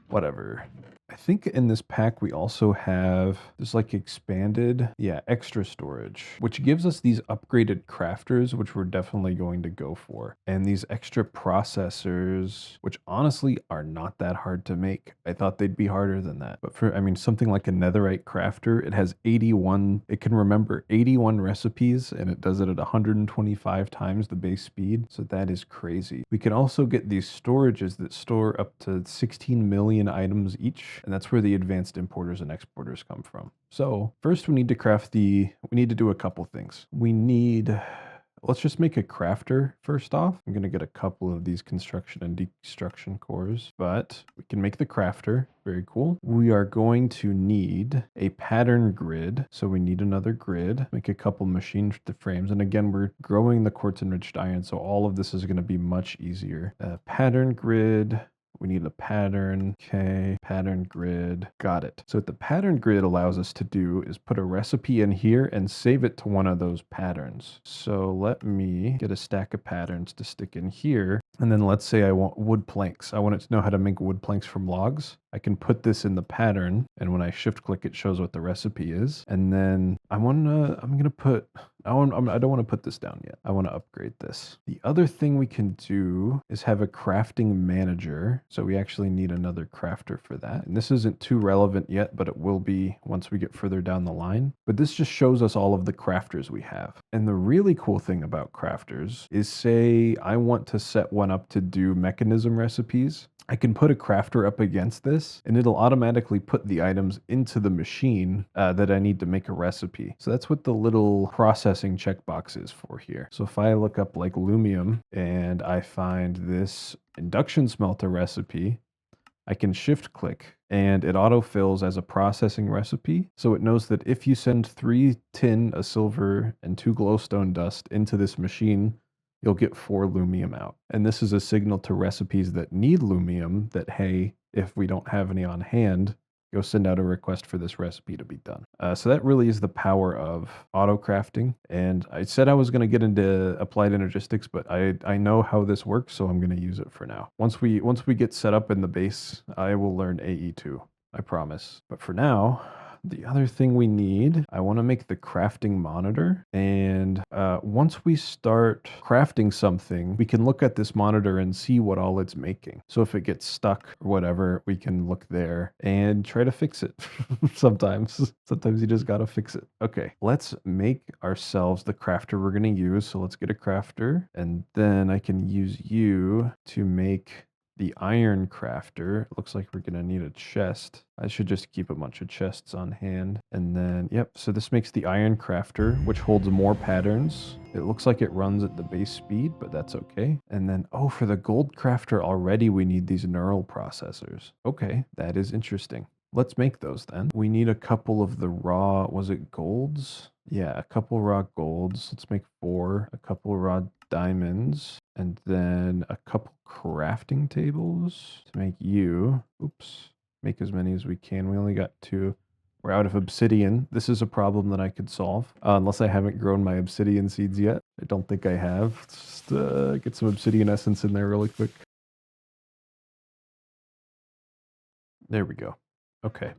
whatever. I think in this pack we also have this like expanded, extra storage, which gives us these upgraded crafters, which we're definitely going to go for. And these extra processors, which honestly are not that hard to make. I thought they'd be harder than that. But for, I mean, something like a netherite crafter, it has 81, it can remember 81 recipes and it does it at 125 times the base speed. So that is crazy. We can also get these storages that store up to 16 million items each. And that's where the advanced importers and exporters come from. So first we need to we need to do a couple things. Let's just make a crafter first off. I'm going to get a couple of these construction and destruction cores, but we can make the crafter. Very cool. We are going to need a pattern grid. So we need another grid, make a couple machine frames. And again, we're growing the quartz enriched iron. So all of this is going to be much easier. Pattern grid. We need a pattern. Okay, pattern grid. Got it. So what the pattern grid allows us to do is put a recipe in here and save it to one of those patterns. So let me get a stack of patterns to stick in here. And then let's say I want wood planks. I want it to know how to make wood planks from logs. I can put this in the pattern, and when I shift click, it shows what the recipe is. And then I don't want to put this down yet. I want to upgrade this. The other thing we can do is have a crafting manager. So we actually need another crafter for that. And this isn't too relevant yet, but it will be once we get further down the line. But this just shows us all of the crafters we have. And the really cool thing about crafters is, say I want to set one up to do mechanism recipes. I can put a crafter up against this and it'll automatically put the items into the machine that I need to make a recipe. So that's what the little processing checkbox is for here. So if I look up like Lumium and I find this induction smelter recipe, I can shift click and it autofills as a processing recipe. So it knows that if you send 3 tin, a silver, and 2 glowstone dust into this machine, you'll get 4 lumium out. And this is a signal to recipes that need lumium that, hey, if we don't have any on hand, go send out a request for this recipe to be done. So that really is the power of auto crafting. And I said I was going to get into applied energistics, but I know how this works, so I'm going to use it for now. Once we get set up in the base, I will learn AE2. I promise. But for now, the other thing we need, I want to make the crafting monitor. And once we start crafting something, we can look at this monitor and see what all it's making. So if it gets stuck or whatever, we can look there and try to fix it. Sometimes you just got to fix it. Okay, let's make ourselves the crafter we're going to use. So let's get a crafter and then I can use you to make the iron crafter. It looks like we're going to need a chest. I should just keep a bunch of chests on hand. And then, yep, so this makes the iron crafter, which holds more patterns. It looks like it runs at the base speed, but that's okay. And then, oh, for the gold crafter already, we need these neural processors. Okay, that is interesting. Let's make those then. We need a couple of the raw, was it golds? Yeah, a couple raw golds. Let's make 4, a couple raw diamonds, and then a couple crafting tables to make you. Oops, make as many as we can. We only got 2. We're out of obsidian. This is a problem that I could solve, unless I haven't grown my obsidian seeds yet. I don't think I have. Let's just get some obsidian essence in there really quick. There we go. Okay.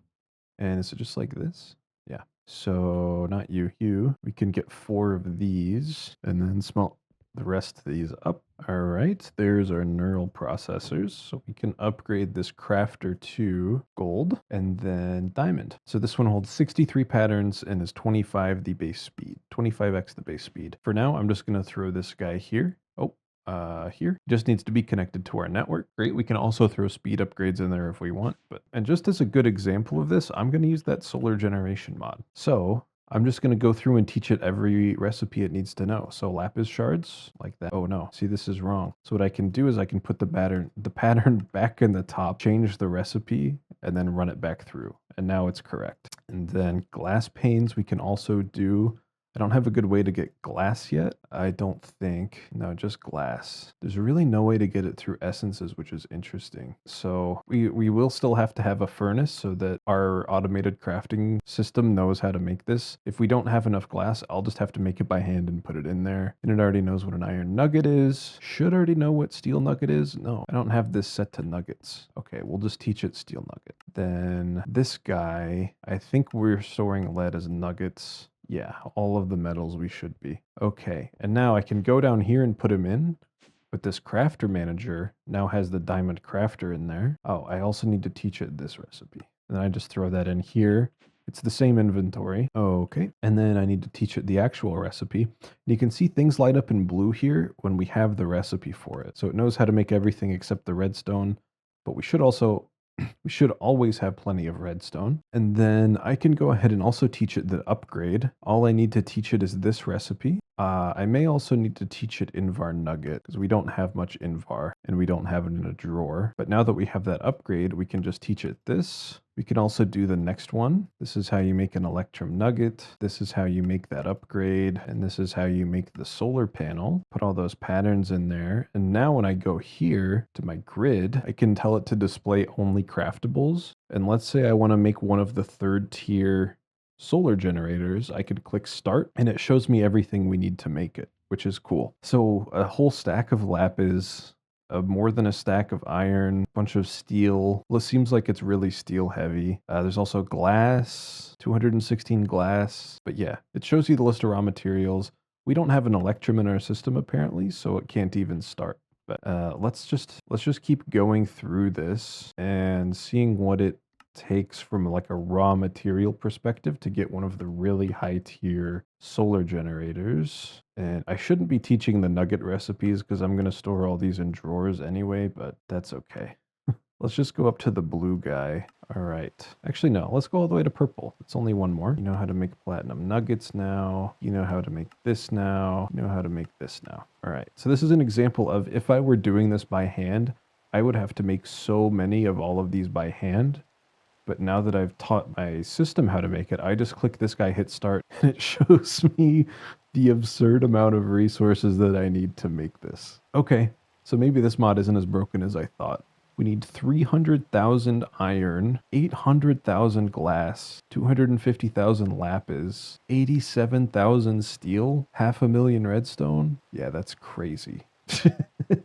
And is it just like this? Yeah. So not you, Hugh. We can get 4 of these and then smelt the rest of these up. All right, there's our neural processors. So we can upgrade this crafter to gold and then diamond. So this one holds 63 patterns and is 25 the base speed, 25x the base speed. For now, I'm just going to throw this guy here. Oh, here. Just needs to be connected to our network. Great. We can also throw speed upgrades in there if we want. And just as a good example of this, I'm going to use that solar generation mod. So I'm just going to go through and teach it every recipe it needs to know. So lapis shards like that. Oh no, see, this is wrong. So what I can do is I can put the pattern back in the top, change the recipe, and then run it back through. And now it's correct. And then glass panes, we can also do. I don't have a good way to get glass yet. I don't think. No, just glass. There's really no way to get it through essences, which is interesting. So we will still have to have a furnace so that our automated crafting system knows how to make this. If we don't have enough glass, I'll just have to make it by hand and put it in there. And it already knows what an iron nugget is. Should already know what steel nugget is. No, I don't have this set to nuggets. Okay, we'll just teach it steel nugget. Then this guy, I think we're storing lead as nuggets. Yeah, all of the metals we should be. Okay, and now I can go down here and put him in, but this crafter manager now has the diamond crafter in there. Oh, I also need to teach it this recipe. And then I just throw that in here. It's the same inventory. Okay, and then I need to teach it the actual recipe. And you can see things light up in blue here when we have the recipe for it. So it knows how to make everything except the redstone, but we should always have plenty of redstone. And then I can go ahead and also teach it the upgrade. All I need to teach it is this recipe. I may also need to teach it Invar Nugget because we don't have much Invar and we don't have it in a drawer. But now that we have that upgrade, we can just teach it this. We can also do the next one. This is how you make an Electrum Nugget. This is how you make that upgrade. And this is how you make the solar panel. Put all those patterns in there. And now when I go here to my grid, I can tell it to display only craftables. And let's say I want to make one of the 3rd tier solar generators. I could click start and it shows me everything we need to make it, which is cool. So a whole stack of lapis, more than a stack of iron, bunch of steel. Well, it seems like it's really steel heavy. There's also glass, 216 glass. But yeah, it shows you the list of raw materials. We don't have an electrum in our system apparently, so it can't even start. But let's just keep going through this and seeing what it takes from like a raw material perspective to get one of the really high tier solar generators. And I shouldn't be teaching the nugget recipes because I'm going to store all these in drawers anyway, but that's okay. Let's just go up to the blue guy. All right. Actually, no. Let's go all the way to purple. It's only one more. You know how to make platinum nuggets now. You know how to make this now. You know how to make this now. All right. So this is an example of if I were doing this by hand, I would have to make so many of all of these by hand. But now that I've taught my system how to make it, I just click this guy, hit start, and it shows me the absurd amount of resources that I need to make this. Okay, so maybe this mod isn't as broken as I thought. We need 300,000 iron, 800,000 glass, 250,000 lapis, 87,000 steel, 500,000 redstone. Yeah, that's crazy.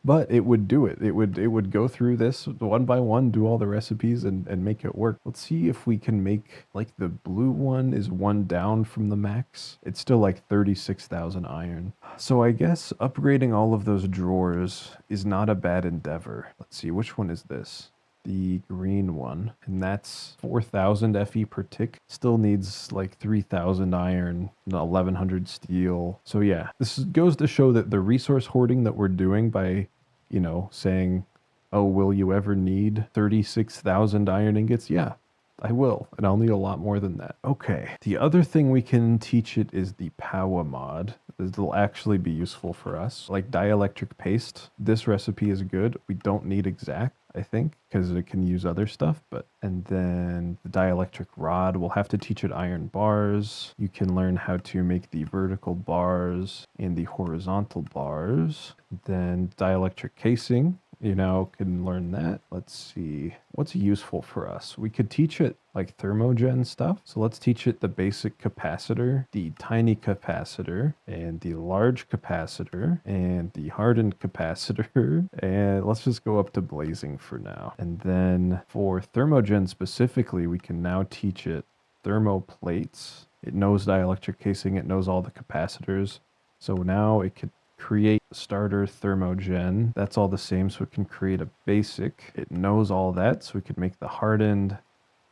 But it would do it. It would go through this one by one, do all the recipes and make it work. Let's see if we can make, like, the blue one is one down from the max. It's still like 36,000 iron. So I guess upgrading all of those drawers is not a bad endeavor. Let's see, which one is this? The green one, and that's 4,000 FE per tick. Still needs like 3,000 iron, 1,100 steel. So yeah, this goes to show that the resource hoarding that we're doing by, you know, saying, oh, will you ever need 36,000 iron ingots? Yeah, I will, and I'll need a lot more than that. Okay, the other thing we can teach it is the power mod. This will actually be useful for us. Like dielectric paste, this recipe is good. We don't need exact, I think, because it can use other stuff. And then the dielectric rod, we'll have to teach it iron bars. You can learn how to make the vertical bars and the horizontal bars. Then dielectric casing, you know, can learn that. Let's see, what's useful for us? We could teach it like thermogen stuff. So let's teach it the basic capacitor, the tiny capacitor, and the large capacitor, and the hardened capacitor. And let's just go up to blazing for now. And then for thermogen specifically, we can now teach it thermoplates. It knows dielectric casing, it knows all the capacitors. So now it could create starter thermogen. That's all the same, so it can create a basic. It knows all that, so we could make the hardened,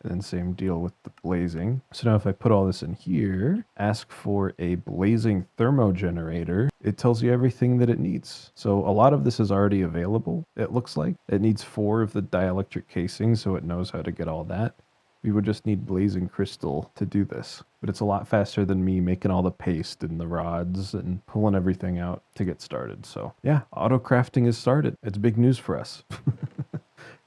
and then same deal with the blazing. So now if I put all this in here, ask for a blazing thermogenerator, it tells you everything that it needs. So a lot of this is already available, it looks like. It needs 4 of the dielectric casing, so it knows how to get all that. We would just need blazing crystal to do this. But it's a lot faster than me making all the paste and the rods and pulling everything out to get started. So yeah, auto crafting is started. It's big news for us.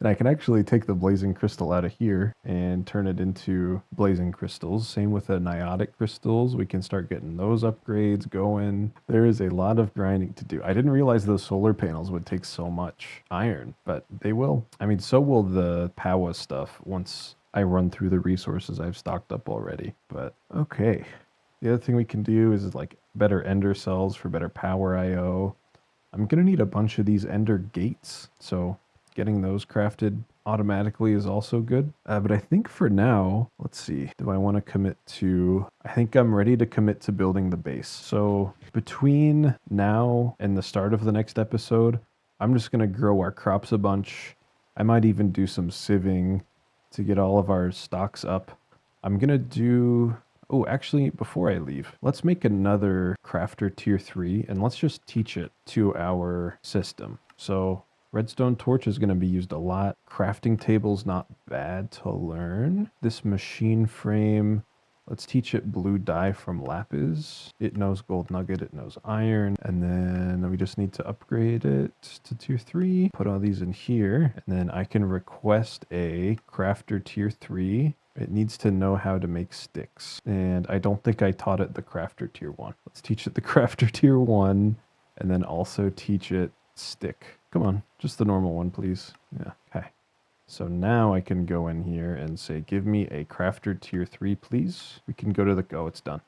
And I can actually take the blazing crystal out of here and turn it into blazing crystals. Same with the niotic crystals. We can start getting those upgrades going. There is a lot of grinding to do. I didn't realize those solar panels would take so much iron, but they will. I mean, so will the power stuff once I run through the resources I've stocked up already. But okay. The other thing we can do is like better ender cells for better power IO. I'm going to need a bunch of these ender gates. So getting those crafted automatically is also good. But I think for now, let's see, do I want to commit to, I think I'm ready to commit to building the base. So between now and the start of the next episode, I'm just going to grow our crops a bunch. I might even do some sieving to get all of our stocks up. I'm going to do, oh, actually, before I leave, let's make another crafter tier 3 and let's just teach it to our system. So redstone torch is going to be used a lot. Crafting table's not bad to learn. This machine frame, let's teach it blue dye from lapis. It knows gold nugget, it knows iron. And then we just need to upgrade it to tier 3. Put all these in here. And then I can request a crafter tier 3. It needs to know how to make sticks. And I don't think I taught it the crafter tier 1. Let's teach it the crafter tier 1. And then also teach it stick. Come on, just the normal one, please. Yeah, okay. So now I can go in here and say, give me a crafter tier 3, please. We can go to the, oh, it's done.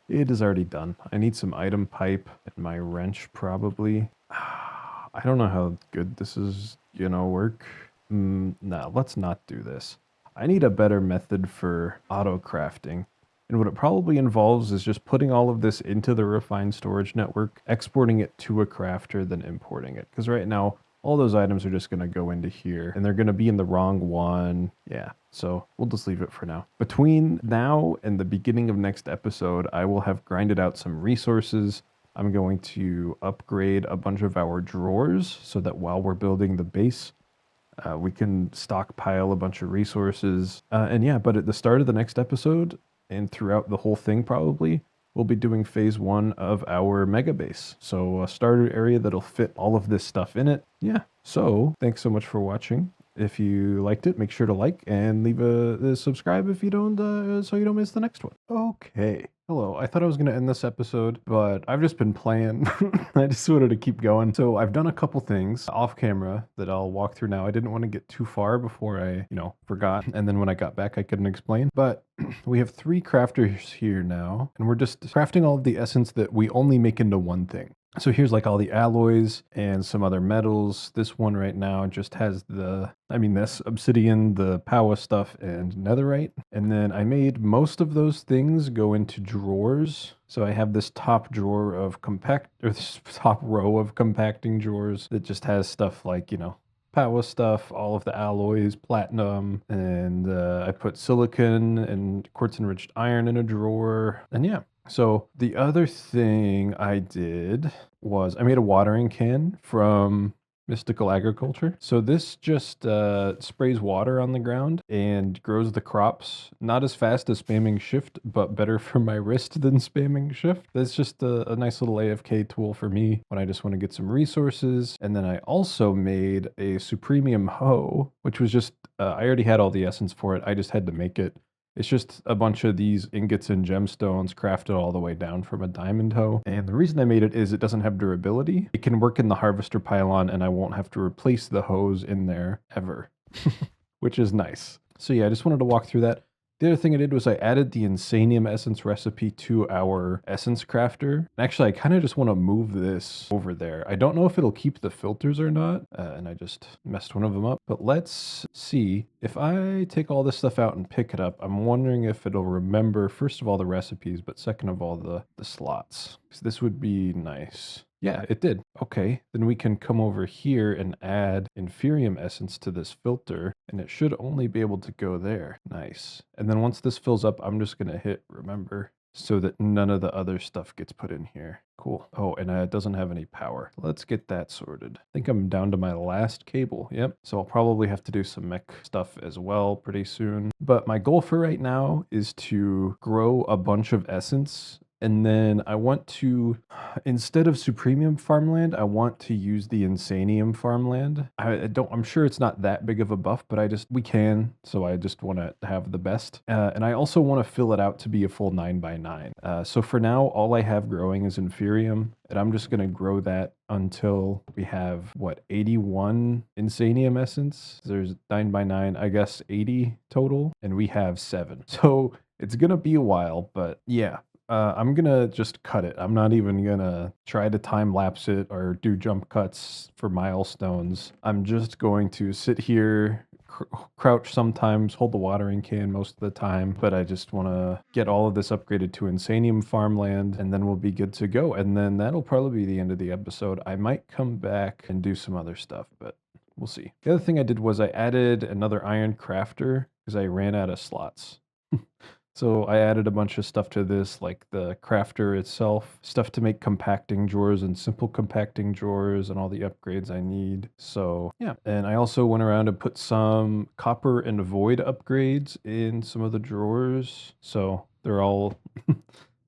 It is already done. I need some item pipe and my wrench probably. I don't know how good this is gonna work. No, let's not do this. I need a better method for auto crafting. And what it probably involves is just putting all of this into the refined storage network, exporting it to a crafter, then importing it. Because right now, all those items are just going to go into here, and they're going to be in the wrong one. Yeah, so we'll just leave it for now. Between now and the beginning of next episode, I will have grinded out some resources. I'm going to upgrade a bunch of our drawers so that while we're building the base, We can stockpile a bunch of resources. And yeah, but at the start of the next episode and throughout the whole thing probably, we'll be doing phase 1 of our mega base. So a starter area that'll fit all of this stuff in it. Yeah. So thanks so much for watching. If you liked it, make sure to like and leave a subscribe if you don't, so you don't miss the next one. Okay. Hello. I thought I was going to end this episode, but I've just been playing. I just wanted to keep going. So I've done a couple things off camera that I'll walk through now. I didn't want to get too far before I, forgot. And then when I got back, I couldn't explain. But we have 3 crafters here now, and we're just crafting all of the essence that we only make into one thing. So here's like all the alloys and some other metals. This one right now just has this obsidian, the Powa stuff, and netherite. And then I made most of those things go into drawers. So I have this top drawer of this top row of compacting drawers that just has stuff like, Powa stuff, all of the alloys, platinum, and I put silicon and quartz enriched iron in a drawer. And yeah. So the other thing I did was I made a watering can from Mystical Agriculture. So this just sprays water on the ground and grows the crops. Not as fast as spamming shift, but better for my wrist than spamming shift. That's just a nice little AFK tool for me when I just want to get some resources. And then I also made a Supremium hoe, which was just, I already had all the essence for it. I just had to make it. It's just a bunch of these ingots and gemstones crafted all the way down from a diamond hoe. And the reason I made it is it doesn't have durability. It can work in the harvester pylon and I won't have to replace the hoes in there ever, which is nice. So yeah, I just wanted to walk through that. The other thing I did was I added the Insanium essence recipe to our essence crafter. Actually, I kind of just want to move this over there. I don't know if it'll keep the filters or not, and I just messed one of them up. But let's see. If I take all this stuff out and pick it up, I'm wondering if it'll remember, first of all, the recipes, but second of all, the slots. So this would be nice. Yeah, it did. Okay, then we can come over here and add Inferium essence to this filter, and it should only be able to go there. Nice. And then once this fills up, I'm just going to hit remember so that none of the other stuff gets put in here. Cool. Oh, and it doesn't have any power. Let's get that sorted. I think I'm down to my last cable. Yep. So I'll probably have to do some mech stuff as well pretty soon. But my goal for right now is to grow a bunch of essence. And then I want to, instead of Supremium farmland, I want to use the Insanium farmland. I'm sure it's not that big of a buff, but we can. So I just want to have the best. And I also want to fill it out to be a full 9x9. So for now, all I have growing is Inferium. And I'm just going to grow that until we have, 81 Insanium essence? There's 9x9, I guess 80 total. And we have 7. So it's going to be a while, but yeah. I'm gonna just cut it. I'm not even gonna try to time lapse it or do jump cuts for milestones. I'm just going to sit here, crouch sometimes, hold the watering can most of the time, but I just want to get all of this upgraded to Insanium farmland, and then we'll be good to go. And then that'll probably be the end of the episode. I might come back and do some other stuff, but we'll see. The other thing I did was I added another iron crafter because I ran out of slots. So I added a bunch of stuff to this, like the crafter itself, stuff to make compacting drawers and simple compacting drawers and all the upgrades I need. So yeah, and I also went around and put some copper and void upgrades in some of the drawers. So they're all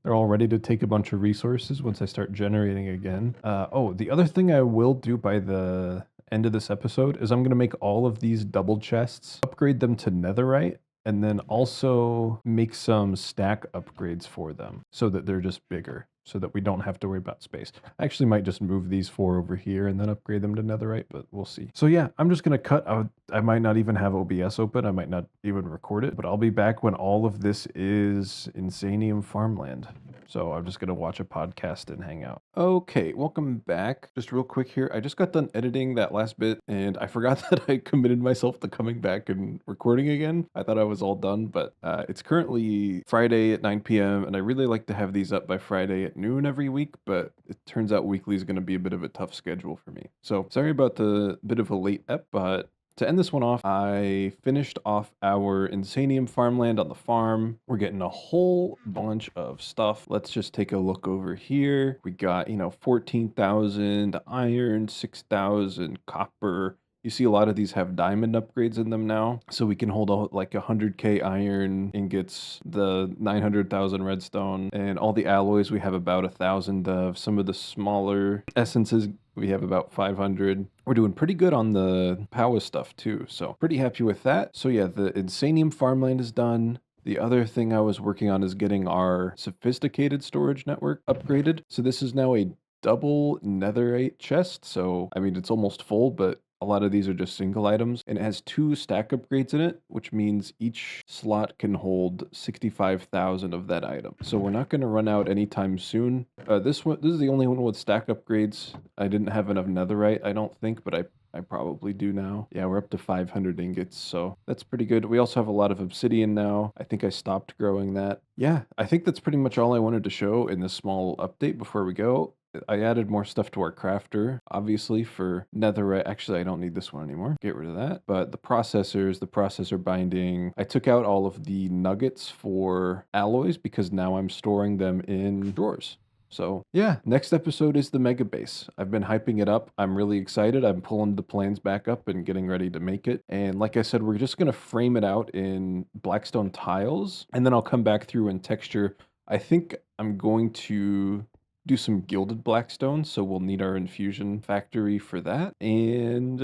they're all ready to take a bunch of resources once I start generating again. Oh, the other thing I will do by the end of this episode is I'm going to make all of these double chests, upgrade them to netherite, and then also make some stack upgrades for them so that they're just bigger, so that we don't have to worry about space. I actually might just move these 4 over here and then upgrade them to netherite, but we'll see. So yeah, I'm just gonna cut. I might not even have OBS open. I might not even record it, but I'll be back when all of this is Insanium farmland. So I'm just gonna watch a podcast and hang out. Okay, welcome back. Just real quick here. I just got done editing that last bit and I forgot that I committed myself to coming back and recording again. I thought I was all done, but it's currently Friday at 9 p.m. and I really like to have these up by Friday at noon every week, but it turns out weekly is gonna be a bit of a tough schedule for me. So sorry about the bit of a late ep, but to end this one off, I finished off our Insanium farmland on the farm. We're getting a whole bunch of stuff. Let's just take a look over here. We got, 14,000 iron, 6,000 copper, You see a lot of these have diamond upgrades in them now. So we can hold like 100k iron ingots, the 900,000 redstone, and all the alloys we have about 1,000 of. Some of the smaller essences we have about 500. We're doing pretty good on the power stuff too. So pretty happy with that. So yeah, the Insanium farmland is done. The other thing I was working on is getting our sophisticated storage network upgraded. So this is now a double netherite chest. So, I mean, it's almost full, but a lot of these are just single items, and it has 2 stack upgrades in it, which means each slot can hold 65,000 of that item. So we're not going to run out anytime soon. This is the only one with stack upgrades. I didn't have enough netherite, I don't think, but I probably do now. Yeah, we're up to 500 ingots, so that's pretty good. We also have a lot of obsidian now. I think I stopped growing that. Yeah, I think that's pretty much all I wanted to show in this small update before we go. I added more stuff to our crafter, obviously, for netherite. Actually, I don't need this one anymore. Get rid of that. But the processors, the processor binding, I took out all of the nuggets for alloys because now I'm storing them in drawers. So yeah, next episode is the mega base. I've been hyping it up. I'm really excited. I'm pulling the plans back up and getting ready to make it. And like I said, we're just going to frame it out in Blackstone tiles, and then I'll come back through and texture. I think I'm going to do some gilded blackstone, so we'll need our infusion factory for that. And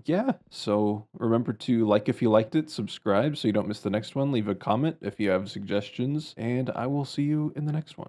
yeah, so remember to like if you liked it, subscribe so you don't miss the next one, leave a comment if you have suggestions, and I will see you in the next one.